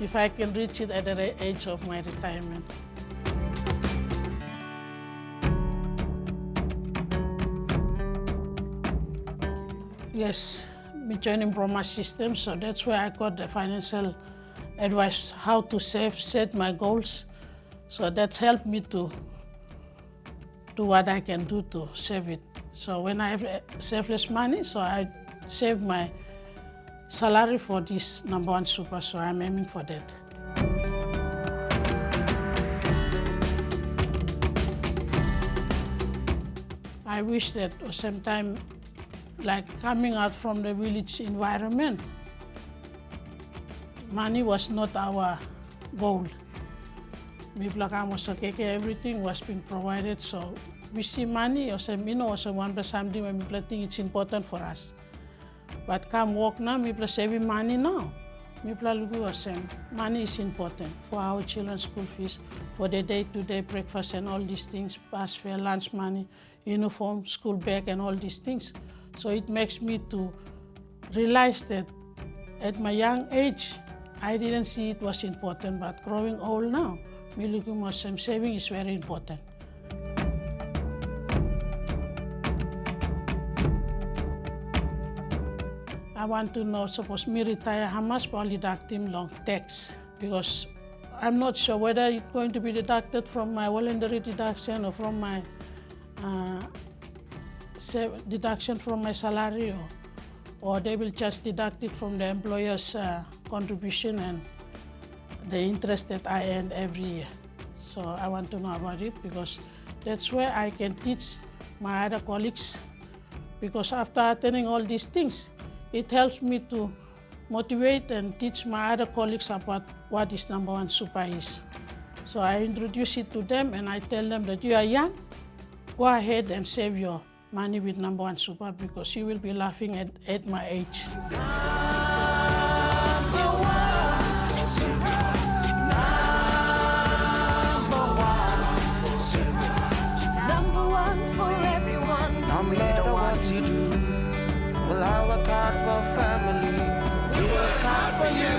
if I can reach it at the age of my retirement. Yes, me joining Brahma system, so that's where I got the financial advice, how to save, set my goals. So that's helped me to do what I can do to save it. So when I have save less money, so I save my salary for this Nambawan Super, so I'm aiming for that. I wish that sometime, like coming out from the village environment, money was not our goal. Everything was being provided, so we see money or something when we think it's important for us. But come work now, we saving money now. Miplalugu Asem, money is important for our children's school fees, for their day-to-day breakfast and all these things, bus fare, lunch money, uniform, school bag and all these things. So it makes me to realize that at my young age, I didn't see it was important, but growing old now, Milugu Asem saving is very important. I want to know, suppose me retire, how much will deduct him long tax? Because I'm not sure whether it's going to be deducted from my voluntary deduction or from my deduction from my salary, or they will just deduct it from the employer's contribution and the interest that I earn every year. So I want to know about it, because that's where I can teach my other colleagues, because after attending all these things, it helps me to motivate and teach my other colleagues about what is Nambawan Super is. So I introduce it to them and I tell them that you are young, go ahead and save your money with Nambawan Super, because you will be laughing at my age. Number one's for everyone. No matter what you do, well, I work hard for family. We work hard for you.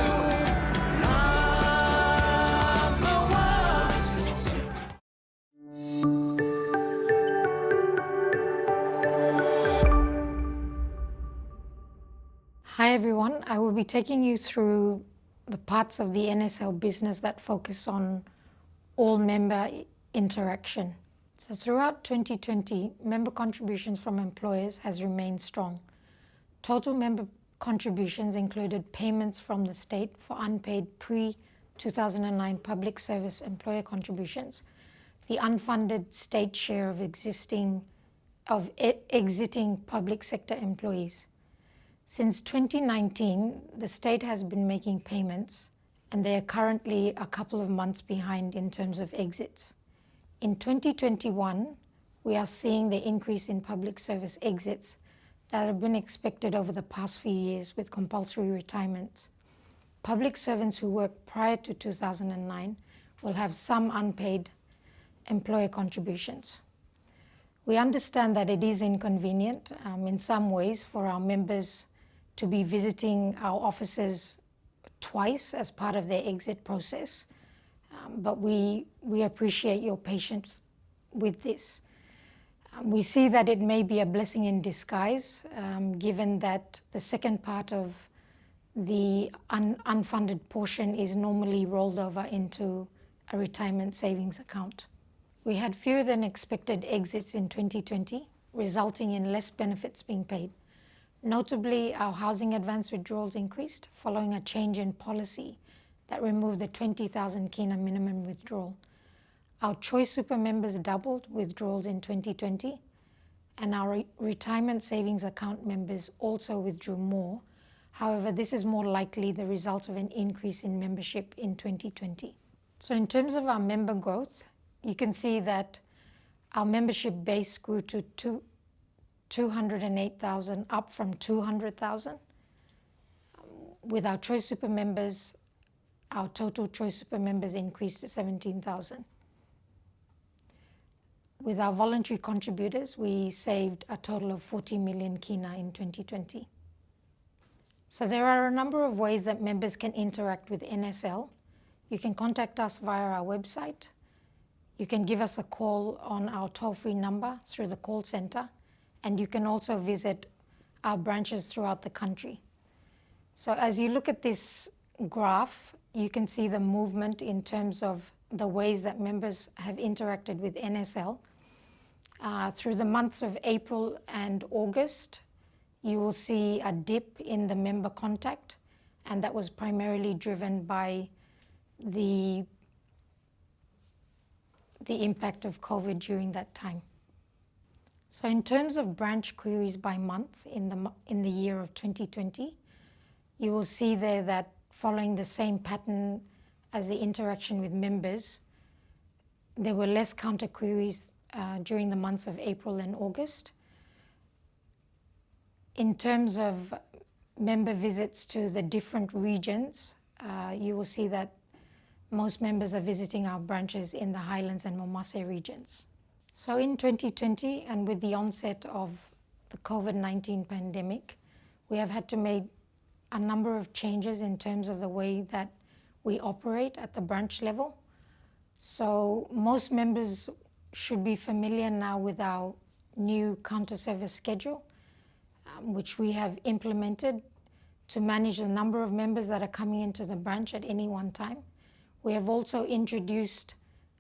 Hi everyone, I will be taking you through the parts of the NSL business that focus on all member interaction. So throughout 2020, member contributions from employers has remained strong. Total member contributions included payments from the state for unpaid pre-2009 public service employer contributions, the unfunded state share of exiting public sector employees. Since 2019, the state has been making payments, and they are currently a couple of months behind in terms of exits. In 2021, we are seeing the increase in public service exits that have been expected over the past few years with compulsory retirement. Public servants who worked prior to 2009 will have some unpaid employer contributions. We understand that it is inconvenient in some ways for our members to be visiting our offices twice as part of their exit process, but we appreciate your patience with this. We see that it may be a blessing in disguise, given that the second part of the unfunded portion is normally rolled over into a retirement savings account. We had fewer than expected exits in 2020, resulting in less benefits being paid. Notably, our housing advance withdrawals increased following a change in policy that removed the 20,000 kina minimum withdrawal. Our Choice Super members doubled withdrawals in 2020, and our retirement savings account members also withdrew more. However, this is more likely the result of an increase in membership in 2020. So in terms of our member growth, you can see that our membership base grew to 208,000, up from 200,000. With our Choice Super members, our total Choice Super members increased to 17,000. With our voluntary contributors, we saved a total of 40 million kina in 2020. So there are a number of ways that members can interact with NSL. You can contact us via our website. You can give us a call on our toll-free number through the call center, and you can also visit our branches throughout the country. So as you look at this graph, you can see the movement in terms of the ways that members have interacted with NSL. Through the months of April and August, you will see a dip in the member contact, and that was primarily driven by the impact of COVID during that time. So in terms of branch queries by month in the year of 2020, you will see there that following the same pattern as the interaction with members, there were less counter queries during the months of April and August. In terms of member visits to the different regions, you will see that most members are visiting our branches in the Highlands and Momase regions. So in 2020, and with the onset of the COVID-19 pandemic, we have had to make a number of changes in terms of the way that we operate at the branch level. So most members should be familiar now with our new counter service schedule, which we have implemented to manage the number of members that are coming into the branch at any one time. We have also introduced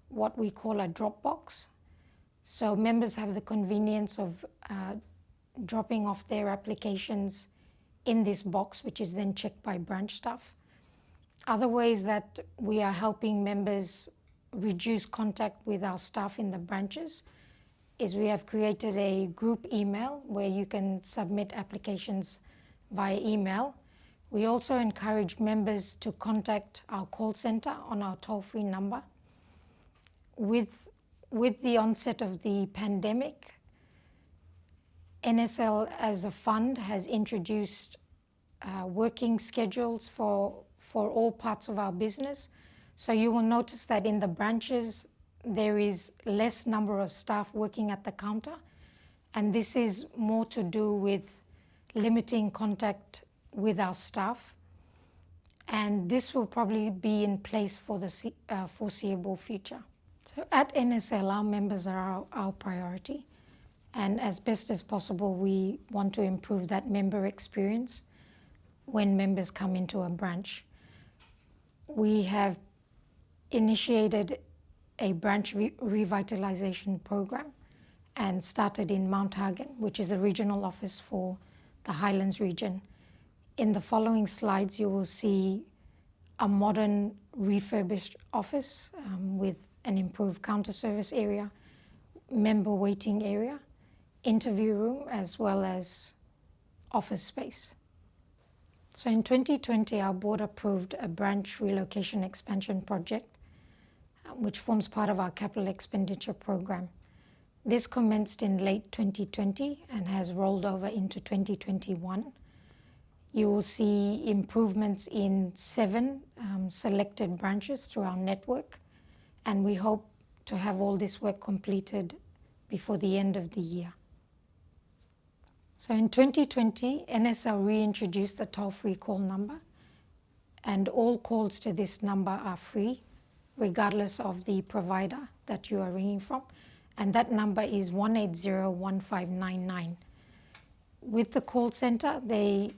what we call a drop box. So members have the convenience of dropping off their applications in this box, which is then checked by branch staff. Other ways that we are helping members reduce contact with our staff in the branches is we have created a group email where you can submit applications via email. We also encourage members to contact our call center on our toll-free number. With the onset of the pandemic, NSL as a fund has introduced working schedules for all parts of our business. So you will notice that in the branches, there is less number of staff working at the counter. And this is more to do with limiting contact with our staff. And this will probably be in place for the foreseeable future. So at NSL, our members are our priority. And as best as possible, we want to improve that member experience when members come into a branch. We have initiated a branch revitalization program and started in Mount Hagen, which is the regional office for the Highlands region. In the following slides, you will see a modern refurbished office with an improved counter service area, member waiting area, interview room, as well as office space. So in 2020, our board approved a branch relocation expansion project, which forms part of our capital expenditure program. This commenced in late 2020 and has rolled over into 2021. You will see improvements in 7 selected branches through our network, and we hope to have all this work completed before the end of the year. So in 2020, NSL reintroduced the toll-free call number, and all calls to this number are free, regardless of the provider that you are ringing from, and that number is 180-1599. With the call center, they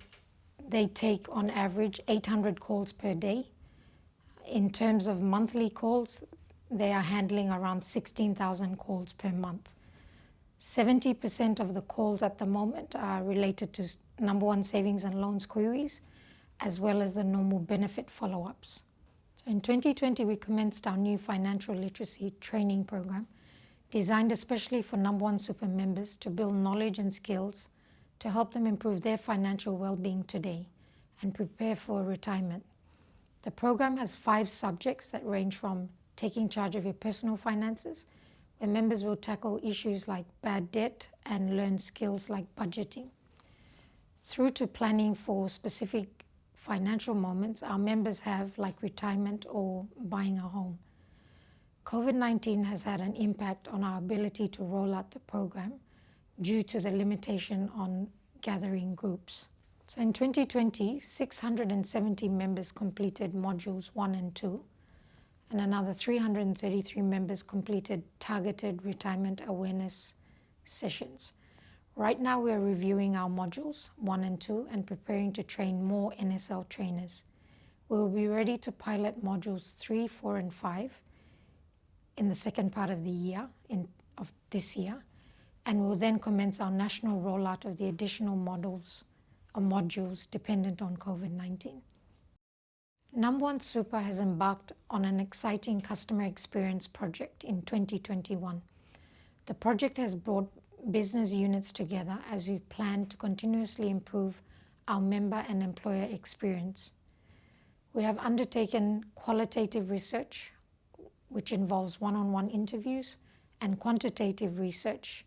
take on average 800 calls per day. In terms of monthly calls, they are handling around 16,000 calls per month. 70% of the calls at the moment are related to Nambawan savings and loans queries, as well as the normal benefit follow-ups. So in 2020, we commenced our new financial literacy training program, designed especially for Nambawan Super members to build knowledge and skills to help them improve their financial well-being today and prepare for retirement. The program has 5 subjects that range from taking charge of your personal finances, where members will tackle issues like bad debt and learn skills like budgeting, through to planning for specific financial moments our members have, like retirement or buying a home. COVID-19 has had an impact on our ability to roll out the program due to the limitation on gathering groups. So in 2020, 670 members completed modules 1 and 2, and another 333 members completed targeted retirement awareness sessions. Right now we are reviewing our modules 1 and 2 and preparing to train more NSL trainers. We will be ready to pilot modules 3, 4 and 5 in the second part of the year, of this year, and we'll then commence our national rollout of the additional modules dependent on COVID-19. Nambawan Super has embarked on an exciting customer experience project in 2021. The project has brought business units together as we plan to continuously improve our member and employer experience. We have undertaken qualitative research, which involves one-on-one interviews, and quantitative research,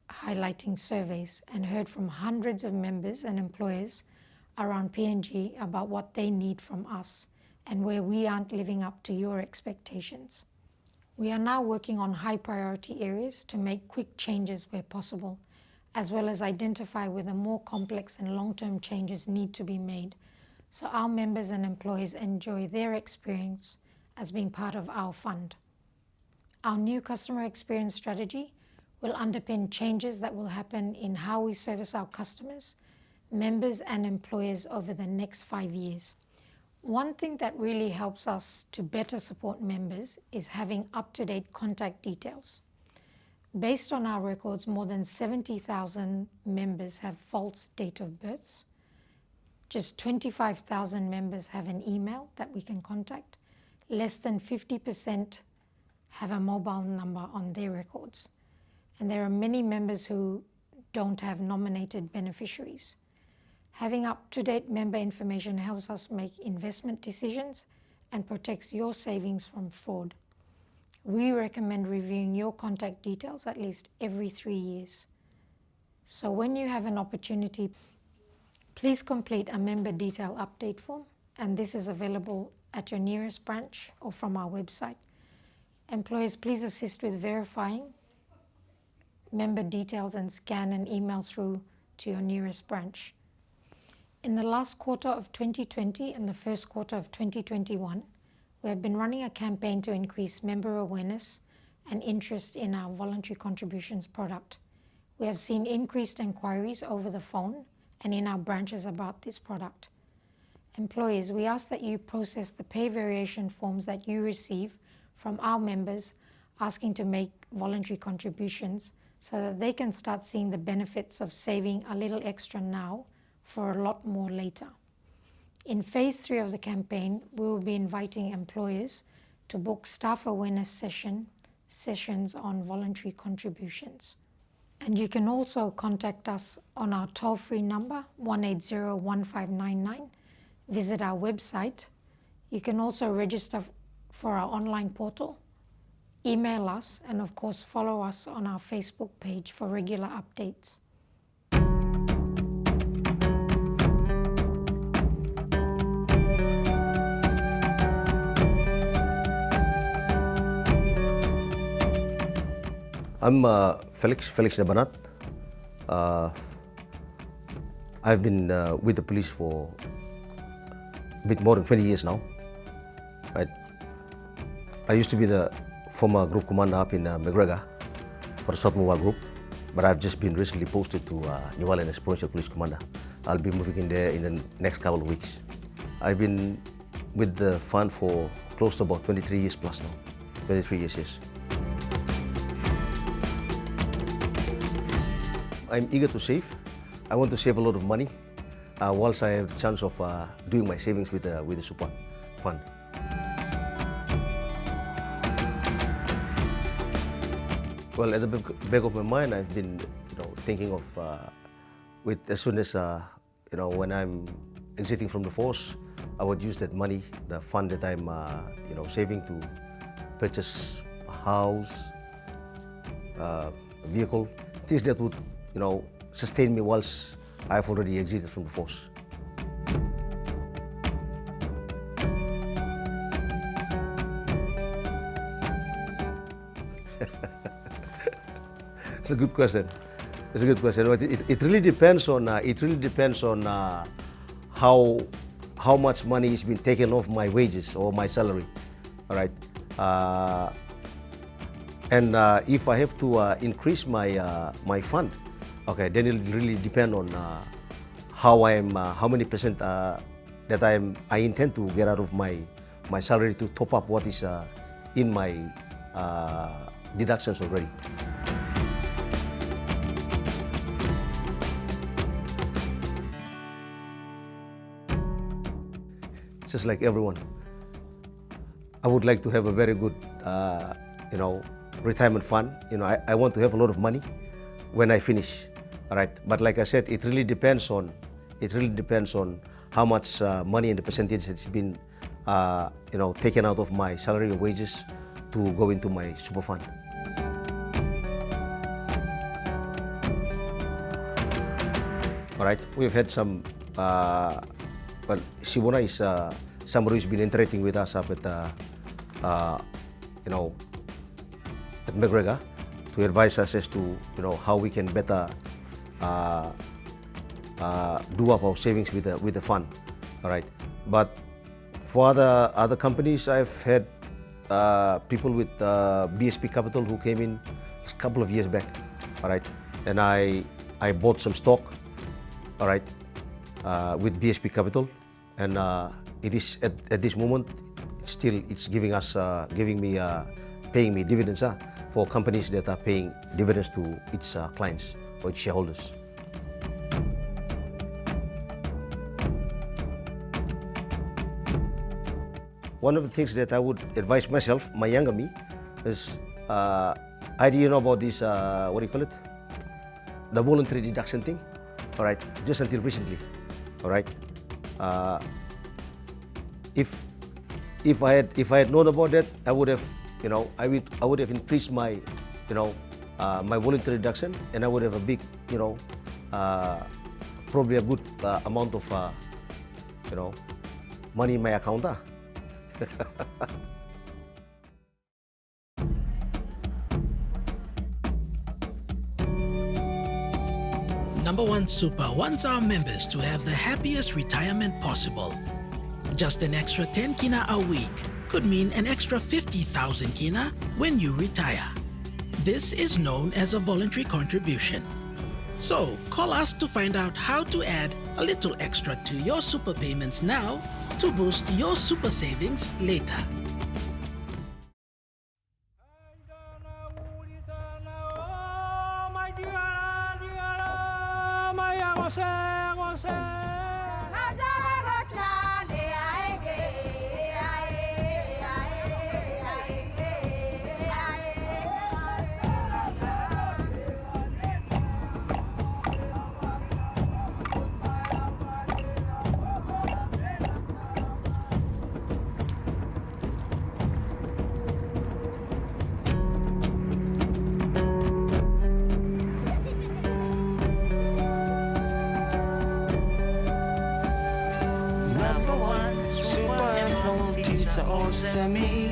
highlighting surveys and heard from hundreds of members and employers around PNG about what they need from us and where we aren't living up to your expectations. We are now working on high priority areas to make quick changes where possible, as well as identify where the more complex and long-term changes need to be made, so our members and employees enjoy their experience as being part of our fund. Our new customer experience strategy will underpin changes that will happen in how we service our customers, members and employers over the next 5 years. One thing that really helps us to better support members is having up-to-date contact details. Based on our records, more than 70,000 members have false date of births. Just 25,000 members have an email that we can contact. Less than 50% have a mobile number on their records. And there are many members who don't have nominated beneficiaries. Having up-to-date member information helps us make investment decisions and protects your savings from fraud. We recommend reviewing your contact details at least every 3 years. So when you have an opportunity, please complete a member detail update form, and this is available at your nearest branch or from our website. Employers, please assist with verifying member details and scan and email through to your nearest branch. In the last quarter of 2020 and the first quarter of 2021, we have been running a campaign to increase member awareness and interest in our voluntary contributions product. We have seen increased inquiries over the phone and in our branches about this product. Employees, we ask that you process the pay variation forms that you receive from our members asking to make voluntary contributions so that they can start seeing the benefits of saving a little extra now for a lot more later. In phase 3 of the campaign, we will be inviting employers to book staff awareness sessions on voluntary contributions. And you can also contact us on our toll-free number 180-1599. Visit our website. You can also register for our online portal, email us, and of course follow us on our Facebook page for regular updates. I'm Felix Nabanat. I've been with the police for a bit more than 20 years now. I used to be the former group commander up in McGregor for the South Mobile Group, but I've just been recently posted to New Ireland as Provincial Police Commander. I'll be moving in there in the next couple of weeks. I've been with the fund for close to about 23 years plus now. 23 years, yes. I'm eager to save. I want to save a lot of money whilst I have the chance of doing my savings with the Super Fund. Well, at the back of my mind, I've been, thinking of as soon as when I'm exiting from the force, I would use that money, the fund that I'm saving, to purchase a house, a vehicle, things that would sustain me whilst I've already exited from the force. It's a good question. It's a good question. But it really depends on how much money is being taken off my wages or my salary. All right. And if I have to increase my fund, okay, then it'll really depend on how many percent that I intend to get out of my salary to top up what is in my deductions already. Just like everyone, I would like to have a very good, retirement fund. I want to have a lot of money when I finish. All right, but like I said, it really depends on how much money and the percentage has been, taken out of my salary or wages to go into my super fund. All right, we've had some. Well, Simona is somebody who's been interacting with us up at you know, at McGregor to advise us as to how we can better do up our savings with the fund. All right, but for other companies, I've had people with BSP Capital who came in a couple of years back. All right, and I bought some stock. All right, with BSP Capital, and it is at this moment still it's giving us paying me dividends for companies that are paying dividends to its clients or its shareholders. One of the things that I would advise myself, my younger me, is I didn't know about this, what do you call it? The voluntary deduction thing, all right, just until recently, all right. If I had known about that, I would have, I would have increased my, my voluntary deduction, and I would have a big, probably a good amount of, money in my account. Nambawan Super wants our members to have the happiest retirement possible. Just an extra 10 kina a week could mean an extra 50,000 kina when you retire. This is known as a voluntary contribution. So call us to find out how to add a little extra to your super payments now to boost your super savings later. Nambawan Super employees are all semi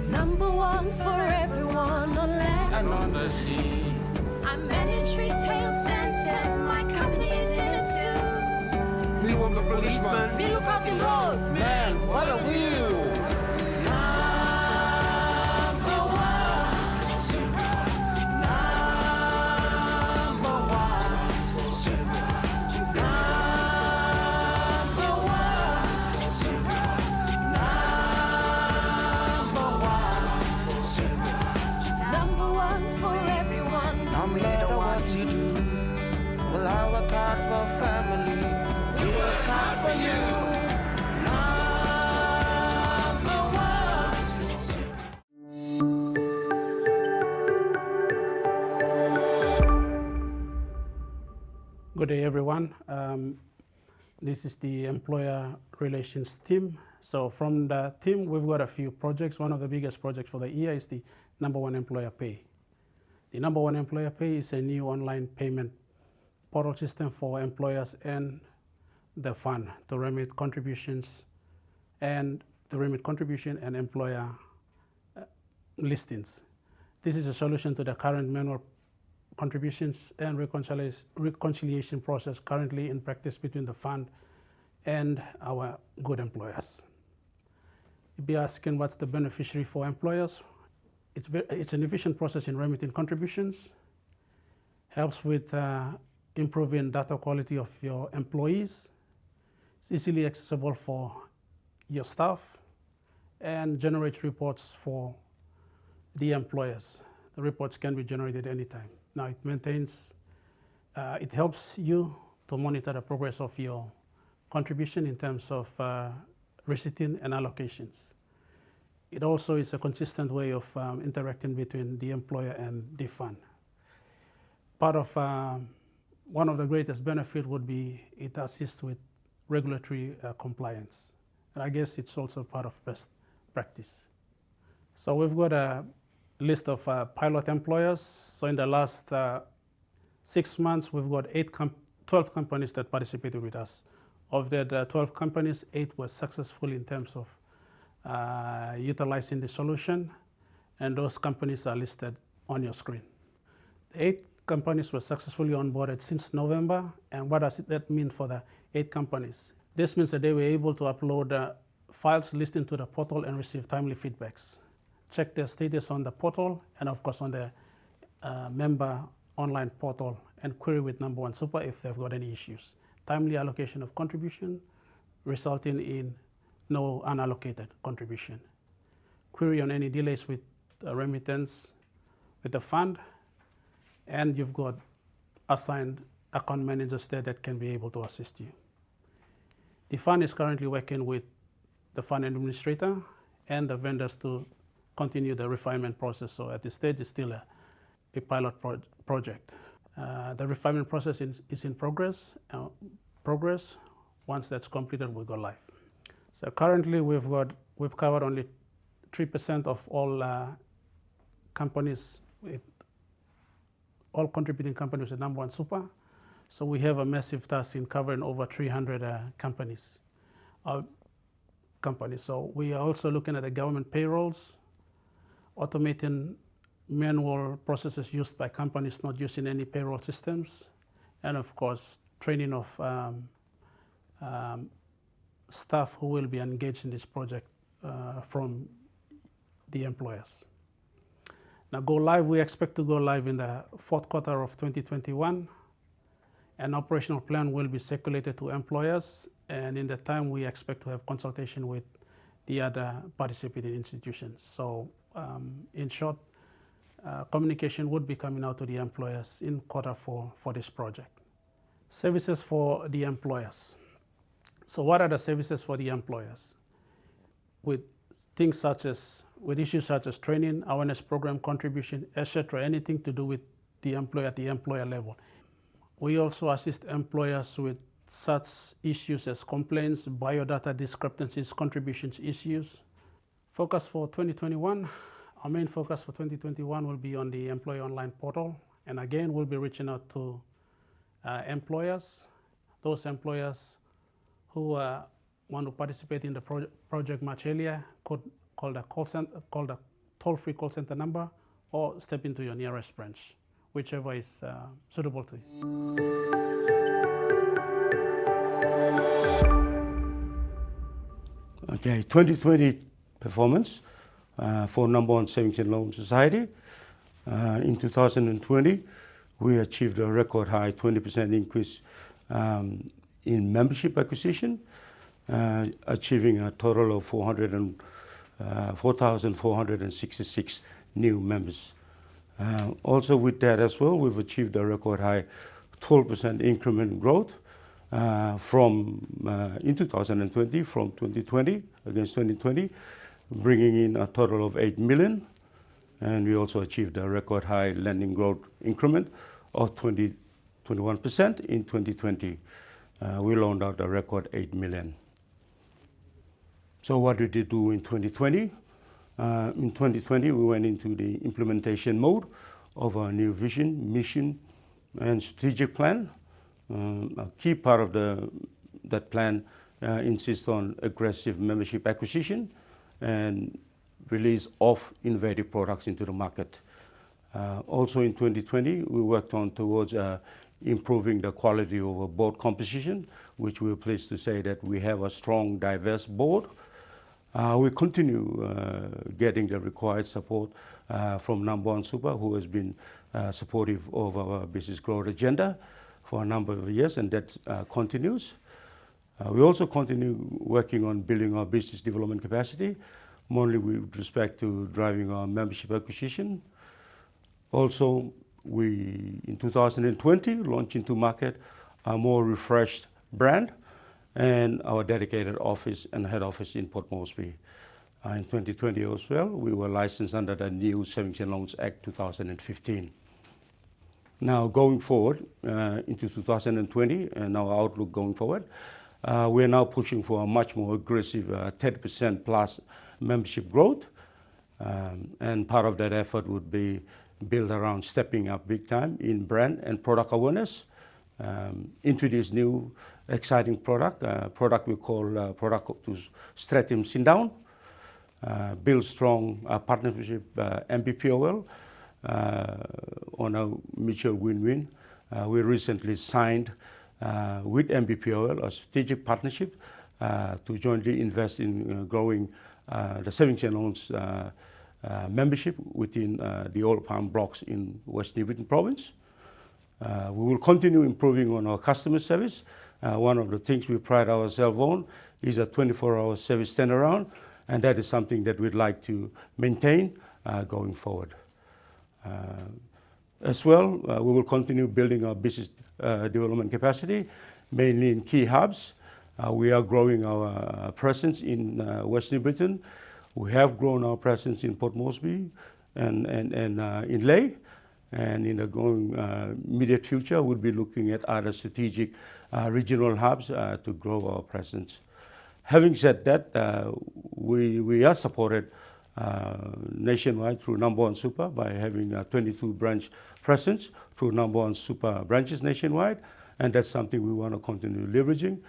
Number ones for everyone on land and on the sea. I manage retail centers, my company is in it too. We want the policeman. We look out the road. Man, what a wheel! Number ones for everyone. No matter what you do, well, I work hard for family. We work hard for you. Good day, everyone. This is the employer relations team. So from the team, we've got a few projects. One of the biggest projects for the year is the Nambawan Employer Pay. The Nambawan Employer Pay is a new online payment portal system for employers and the fund to remit contributions and employer listings. This is a solution to the current manual contributions and reconciliation process currently in practice between the fund and our good employers. You'd be asking what's the beneficiary for employers. It's an efficient process in remitting contributions, helps with improving data quality of your employees, it's easily accessible for your staff, and generates reports for the employers. The reports can be generated anytime. Now it helps you to monitor the progress of your contribution in terms of receipting and allocations. It also is a consistent way of interacting between the employer and the fund. Part of one of the greatest benefits would be it assists with regulatory compliance. And I guess it's also part of best practice. So we've got a list of pilot employers. So in the last 6 months, we've got 8 12 companies that participated with us. Of that 12 companies, 8 were successful in terms of utilizing the solution, and those companies are listed on your screen. The 8 companies were successfully onboarded since November, and what does that mean for the 8 companies? This means that they were able to upload files listed to the portal and receive timely feedbacks. Check their status on the portal and of course on the member online portal, and query with Nambawan Super if they've got any issues. Timely allocation of contribution resulting in no unallocated contribution. Query on any delays with remittance with the fund, and you've got assigned account managers there that can be able to assist you. The fund is currently working with the fund administrator and the vendors to continue the refinement process. So at this stage, it's still a pilot project. The refinement process is in progress. Once that's completed, we'll go live. So currently, we've covered only 3% of all companies with all contributing companies with Nambawan Super. So we have a massive task in covering over 300 companies. So we are also looking at the government payrolls, automating manual processes used by companies not using any payroll systems, and of course, training of staff who will be engaged in this project from the employers. Now we expect to go live in the 4th quarter of 2021. An operational plan will be circulated to employers, and in that time we expect to have consultation with the other participating institutions. So in short, communication would be coming out to the employers in quarter 4 for this project. Services for the employers. So what are the services for the employers? With issues such as training, awareness program, contribution, etc., anything to do with the employer at the employer level. We also assist employers with such issues as complaints, biodata discrepancies, contributions issues. Focus for 2021. Our main focus for 2021 will be on the employee online portal. And again, we'll be reaching out to employers, those employers who want to participate in the project much earlier. Could call the toll-free call center number, or step into your nearest branch, whichever is suitable to you. Okay, 2020 performance for Nambawan Savings and Loan Society. In 2020, we achieved a record high 20% increase in membership acquisition, achieving a total of 4,466 new members. Also with that as well, we've achieved a record high 12% increment growth in 2020 from 2020 against 2020, bringing in a total of 8 million. And we also achieved a record high lending growth increment of 21% in 2020. We loaned out a record 8 million. So what did we do in 2020? In 2020, we went into the implementation mode of our new vision, mission, and strategic plan. A key part of that plan insists on aggressive membership acquisition and release of innovative products into the market. Also in 2020, we worked on towards improving the quality of our board composition, which we're pleased to say that we have a strong, diverse board. We continue getting the required support from Nambawan Super, who has been supportive of our business growth agenda for a number of years, and that continues. We also continue working on building our business development capacity, mainly with respect to driving our membership acquisition. Also, we, in 2020, launched into market a more refreshed brand and our dedicated office and head office in Port Moresby. In 2020 as well, we were licensed under the new Savings and Loans Act 2015. Now, going forward into 2020 and our outlook going forward, we're now pushing for a much more aggressive 30% plus membership growth. And part of that effort would be built around stepping up big time in brand and product awareness, introduce new exciting product we call product to strengthen sit down, build strong partnership MBPOL on a mutual win-win. We recently signed with MBPOL a strategic partnership to jointly invest in growing the savings and loans membership within the oil palm blocks in West New Britain province. We will continue improving on our customer service. One of the things we pride ourselves on is a 24-hour service turnaround, and that is something that we'd like to maintain going forward. As well, we will continue building our business development capacity, mainly in key hubs. We are growing our presence in West New Britain. We have grown our presence in Port Moresby and in Lae. And in the going immediate future, we'll be looking at other strategic regional hubs to grow our presence. Having said that, we are supported nationwide through Nambawan Super by having a 22 branch presence through Nambawan Super branches nationwide, and that's something we want to continue leveraging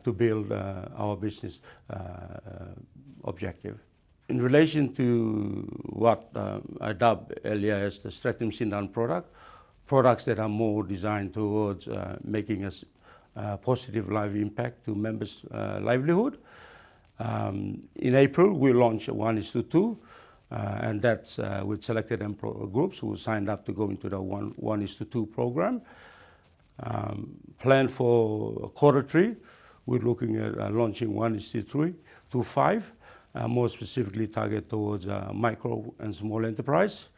to build our business objective. In relation to what I dubbed earlier as the Stratum Sindan products that are more designed towards making a positive life impact to members' livelihood. In April, we launched 1:2, and that's with selected employer groups who signed up to go into the 1:2 program. Plan for Q3, we're looking at launching 1:3 to 5, more specifically target towards micro and small enterprise.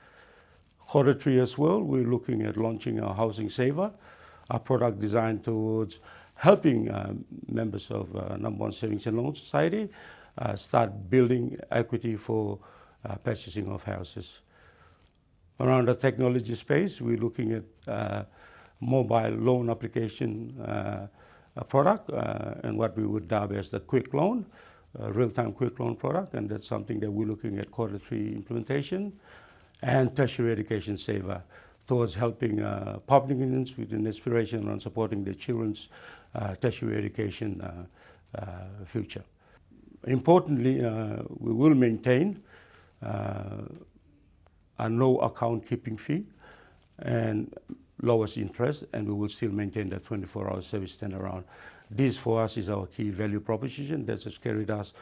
Q3 as well, we're looking at launching a housing saver, a product designed towards helping members of Nambawan Savings and Loan Society start building equity for purchasing of houses. Around the technology space, we're looking at mobile loan application product and what we would dub as the quick loan, real-time quick loan product, and that's something that we're looking at Q3 implementation. And tertiary education saver towards helping public unions with an aspiration on supporting the children's tertiary education future. Importantly, we will maintain a no account keeping fee and lowest interest, and we will still maintain the 24-hour service turnaround. This for us is our key value proposition that has carried us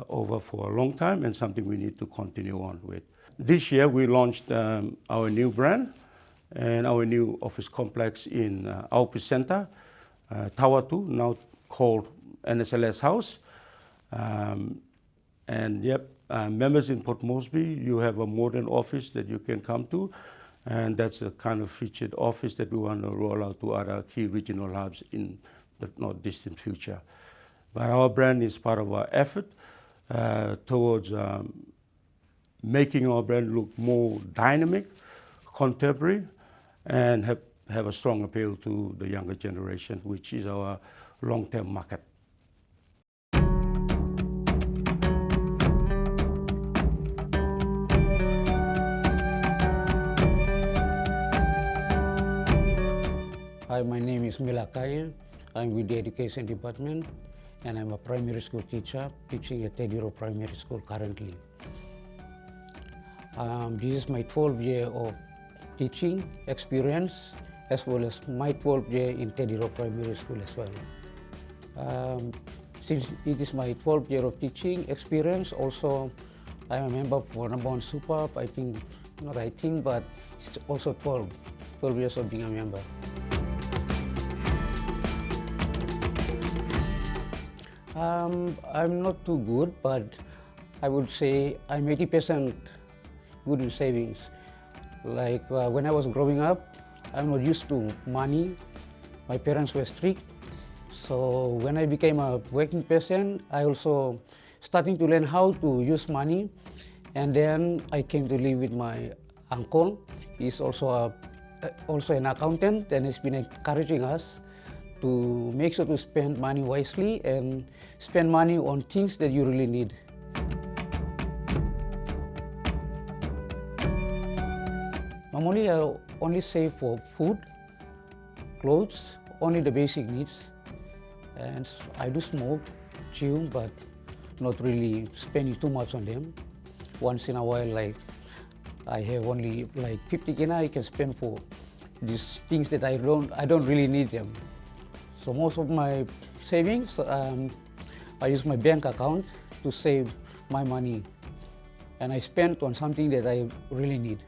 over for a long time and something we need to continue on with. This year we launched our new brand and our new office complex in Aupi Center, Tower 2, now called NSLS House. Members in Port Moresby, you have a modern office that you can come to, and that's a kind of featured office that we want to roll out to other key regional hubs in the not distant future. But our brand is part of our effort towards making our brand look more dynamic, contemporary, and have a strong appeal to the younger generation, which is our long-term market. Hi, my name is Mila Kaya. I'm with the Education Department, and I'm a primary school teacher teaching at Tediro Primary School currently. This is my 12th year of teaching experience, as well as my 12th year in Tediro Primary School as well. Since it is my 12th year of teaching experience, also I'm a member for Nambawan Super. But it's also 12 years of being a member. I'm not too good, but I would say I'm 80% good in savings. Like when I was growing up, I'm not used to money. My parents were strict. So when I became a working person, I also starting to learn how to use money. And then I came to live with my uncle. He's also an accountant, and he's been encouraging us to make sure to spend money wisely and spend money on things that you really need. Normally, I only save for food, clothes, only the basic needs. And I do smoke, chew, but not really spending too much on them. Once in a while, like I have only like 50 kina I can spend for these things that I don't really need them. So most of my savings, I use my bank account to save my money, and I spend on something that I really need.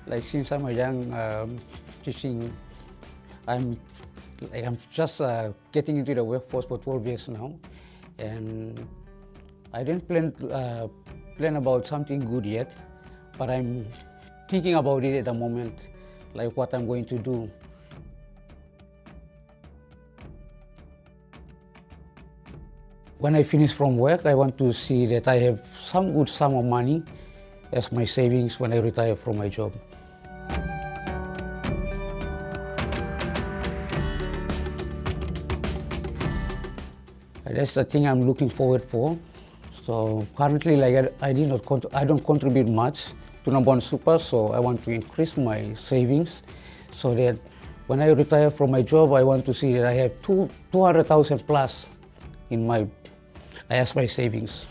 Like since I'm a young teaching, I'm just getting into the workforce for 12 years now, and I didn't plan about something good yet, but I'm thinking about it at the moment, like what I'm going to do. When I finish from work, I want to see that I have some good sum of money as my savings when I retire from my job. That's the thing I'm looking forward for. So currently, like I don't contribute much to Nambawan Super, so I want to increase my savings so that when I retire from my job, I want to see that I have 200,000 plus in my savings.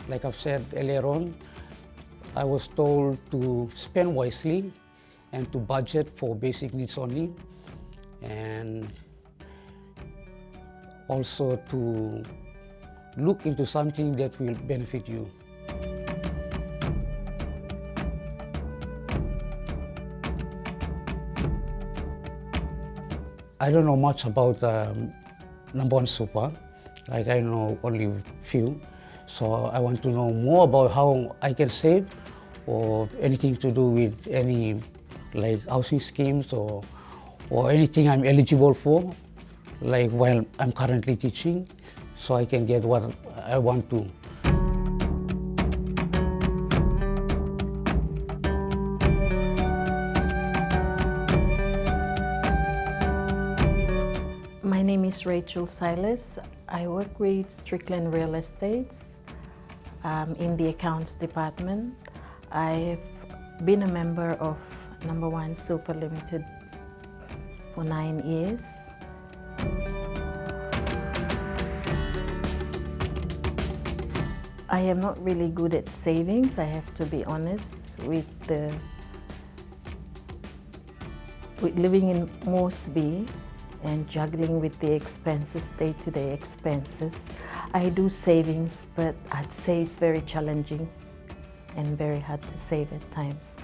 Like I've said earlier on, I was told to spend wisely and to budget for basic needs only, and also to look into something that will benefit you. I don't know much about Nambawan Super, like I know only few, so I want to know more about how I can save or anything to do with any like housing schemes or anything I'm eligible for, like while I'm currently teaching, so I can get what I want to. My name is Rachel Silas. I work with Strickland Real Estates in the accounts department. I've been a member of Nambawan Super Limited for 9 years. I am not really good at savings, I have to be honest, with living in Moresby and juggling with the expenses, day-to-day expenses. I do savings, but I'd say it's very challenging and very hard to save at times.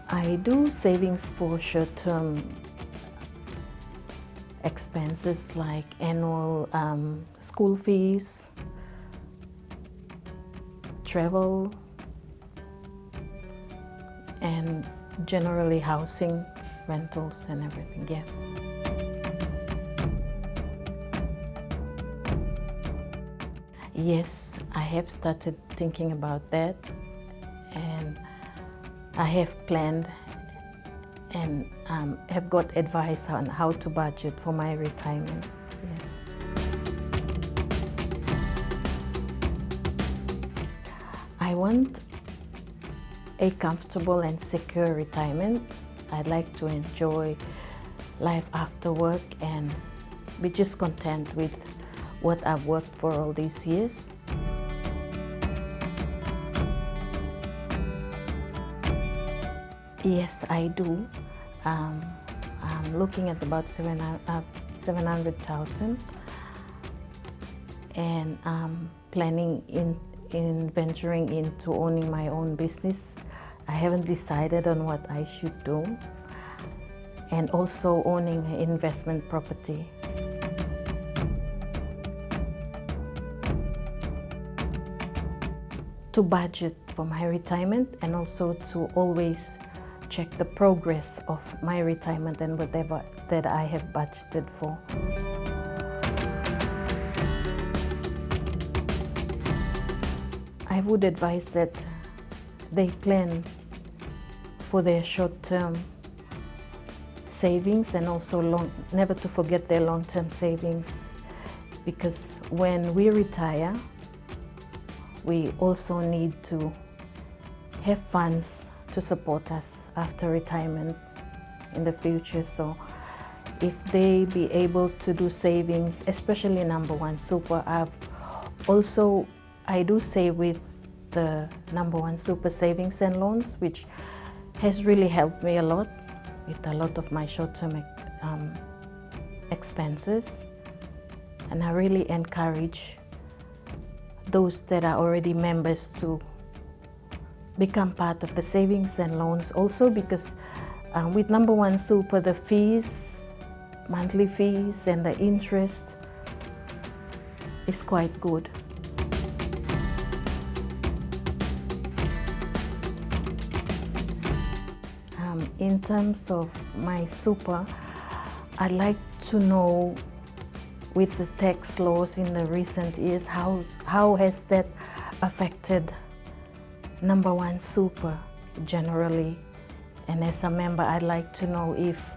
I do savings for short-term expenses like annual school fees, travel, and generally housing, rentals and everything, yeah. Yes, I have started thinking about that, and I have planned and have got advice on how to budget for my retirement, yes. I want a comfortable and secure retirement. I'd like to enjoy life after work and be just content with what I've worked for all these years. Yes, I do. I'm looking at about 700,000, and I'm planning in venturing into owning my own business. I haven't decided on what I should do, and also owning an investment property. To budget for my retirement, and also to always check the progress of my retirement and whatever that I have budgeted for. I would advise that they plan for their short-term savings, and also never to forget their long-term savings, because when we retire, we also need to have funds to support us after retirement in the future. So if they be able to do savings, especially Nambawan Super, I do save with the Nambawan Super savings and loans, which has really helped me a lot with a lot of my short-term expenses. And I really encourage those that are already members to become part of the savings and loans also, because with Nambawan Super, the fees, monthly fees and the interest is quite good. In terms of my super, I'd like to know, with the tax laws in the recent years, how has that affected Nambawan Super generally? And as a member, I'd like to know if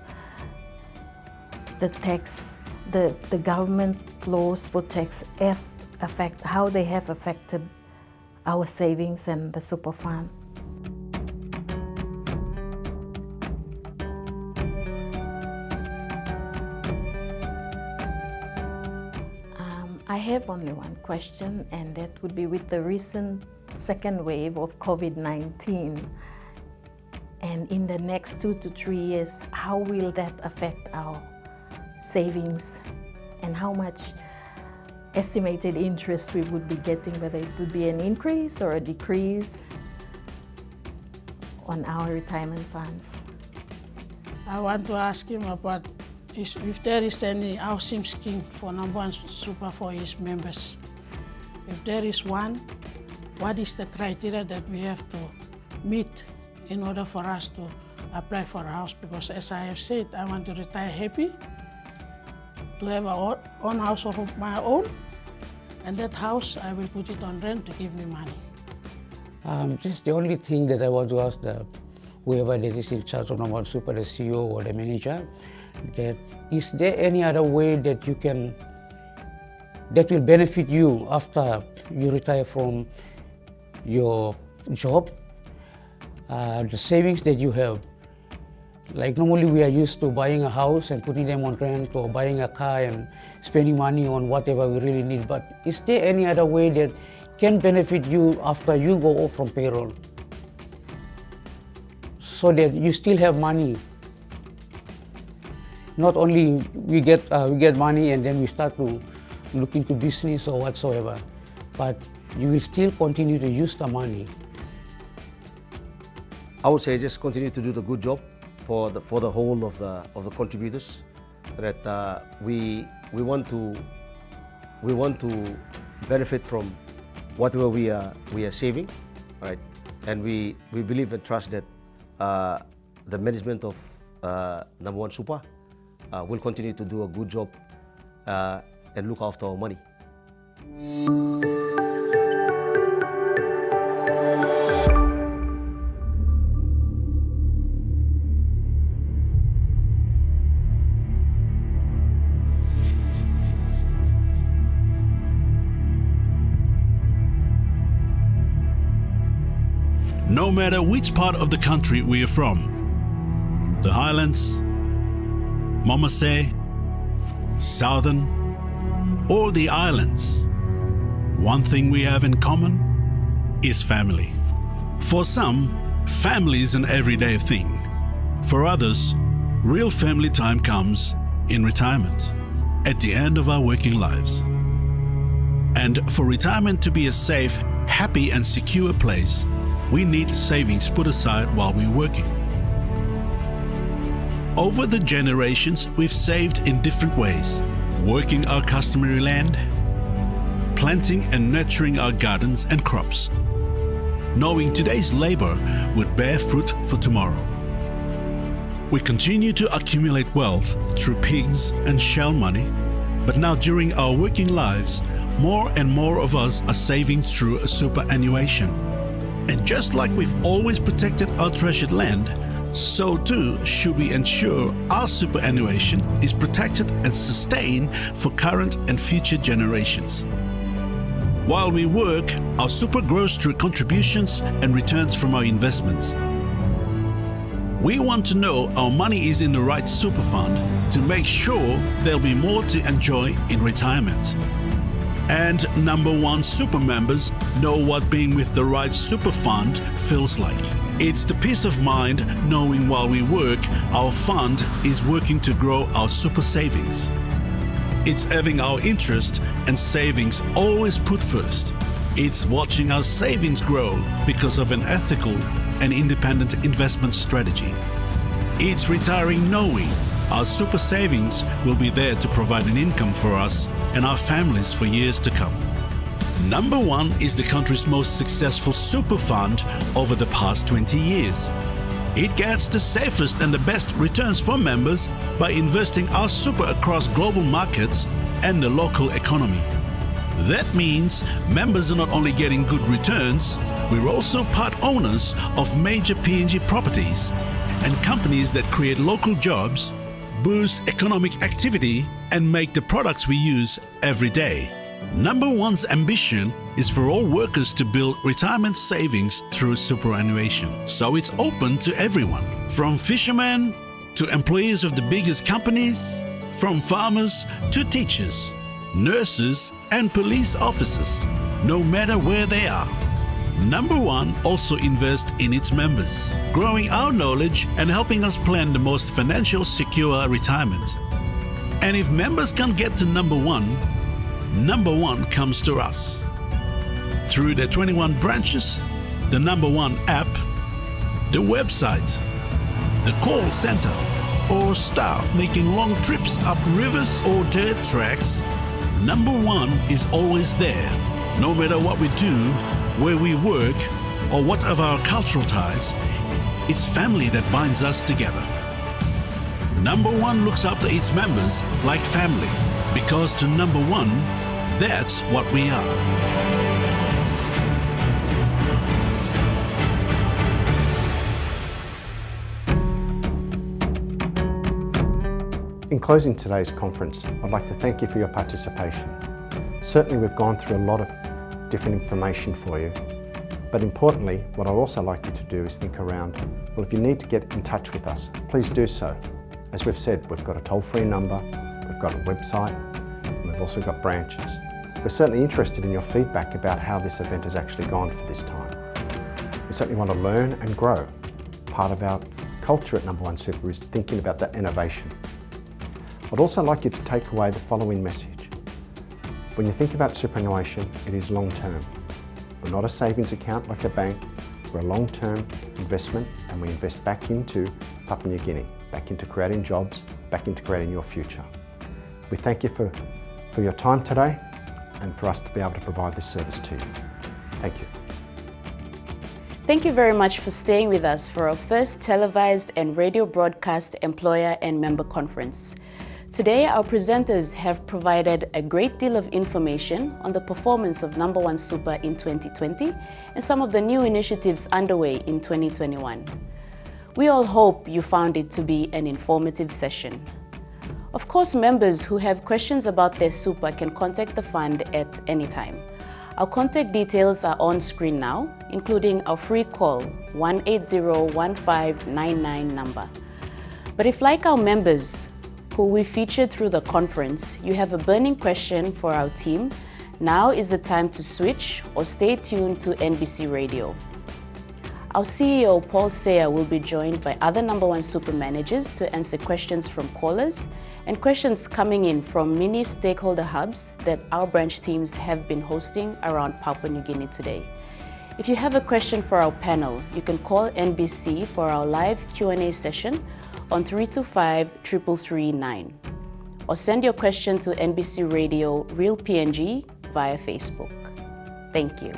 the government laws for tax how they have affected our savings and the super fund. I have only one question, and that would be with the recent second wave of COVID-19. And in the next 2 to 3 years, how will that affect our savings, and how much estimated interest we would be getting, whether it would be an increase or a decrease on our retirement funds? I want to ask him about if there is any housing scheme for Nambawan Super for his members. If there is one, what is the criteria that we have to meet in order for us to apply for a house? Because as I have said, I want to retire happy, to have an own house of my own, and that house I will put it on rent to give me money. Just the only thing that I want to ask whoever that is in charge of Nambawan Super, the CEO or the manager, that is there any other way that that will benefit you after you retire from your job? The savings that you have. Like normally we are used to buying a house and putting them on rent, or buying a car and spending money on whatever we really need. But is there any other way that can benefit you after you go off from payroll, so that you still have money? Not only we get money and then we start to look into business or whatsoever, but you will still continue to use the money. I would say just continue to do the good job for the whole of the contributors. That we want to benefit from whatever we are saving, right? And we believe and trust that the management of Nambawan Super will continue to do a good job and look after our money. No matter which part of the country we are from, the Highlands, Mombasa, Southern, or the islands, one thing we have in common is family. For some, family is an everyday thing. For others, real family time comes in retirement, at the end of our working lives. And for retirement to be a safe, happy and secure place, we need savings put aside while we're working. Over the generations, we've saved in different ways, working our customary land, planting and nurturing our gardens and crops, knowing today's labor would bear fruit for tomorrow. We continue to accumulate wealth through pigs and shell money, but now during our working lives, more and more of us are saving through a superannuation. And just like we've always protected our treasured land, so too should we ensure our superannuation is protected and sustained for current and future generations. While we work, our super grows through contributions and returns from our investments. We want to know our money is in the right super fund to make sure there'll be more to enjoy in retirement. And Nambawan Super members know what being with the right super fund feels like. It's the peace of mind knowing while we work, our fund is working to grow our super savings. It's having our interest and savings always put first. It's watching our savings grow because of an ethical and independent investment strategy. It's retiring knowing our super savings will be there to provide an income for us and our families for years to come. Nambawan is the country's most successful super fund over the past 20 years. It gets the safest and the best returns for members by investing our super across global markets and the local economy. That means members are not only getting good returns, we're also part owners of major PNG properties and companies that create local jobs, boost economic activity, and make the products we use every day. Nambawan's ambition is for all workers to build retirement savings through superannuation. So it's open to everyone, from fishermen to employees of the biggest companies, from farmers to teachers, nurses and police officers, no matter where they are. Nambawan also invests in its members, growing our knowledge and helping us plan the most financial secure retirement. And if members can't get to Nambawan comes to us. Through the 21 branches, the Nambawan app, the website, the call center, or staff making long trips up rivers or dirt tracks, Nambawan is always there. No matter what we do, where we work, or what of our cultural ties, it's family that binds us together. Nambawan looks after its members like family, because to Nambawan, that's what we are. In closing today's conference, I'd like to thank you for your participation. Certainly we've gone through a lot of different information for you, but importantly, what I'd also like you to do is think around, well, if you need to get in touch with us, please do so. As we've said, we've got a toll-free number, we've got a website, and we've also got branches. We're certainly interested in your feedback about how this event has actually gone for this time. We certainly want to learn and grow. Part of our culture at Nambawan Super is thinking about that innovation. I'd also like you to take away the following message. When you think about superannuation, it is long-term. We're not a savings account like a bank. We're a long-term investment, and we invest back into Papua New Guinea, back into creating jobs, back into creating your future. We thank you for your time today and for us to be able to provide this service to you. Thank you. Thank you very much for staying with us for our first televised and radio broadcast employer and member conference. Today, our presenters have provided a great deal of information on the performance of Nambawan Super in 2020 and some of the new initiatives underway in 2021. We all hope you found it to be an informative session. Of course, members who have questions about their super can contact the fund at any time. Our contact details are on screen now, including our free call 180-1599 number. But if, like our members who we featured through the conference, you have a burning question for our team, now is the time to switch or stay tuned to NBC Radio. Our CEO, Paul Sayer, will be joined by other Nambawan Super managers to answer questions from callers and questions coming in from many stakeholder hubs that our branch teams have been hosting around Papua New Guinea today. If you have a question for our panel, you can call NBC for our live Q&A session on 325-3339, or send your question to NBC Radio Real PNG via Facebook. Thank you.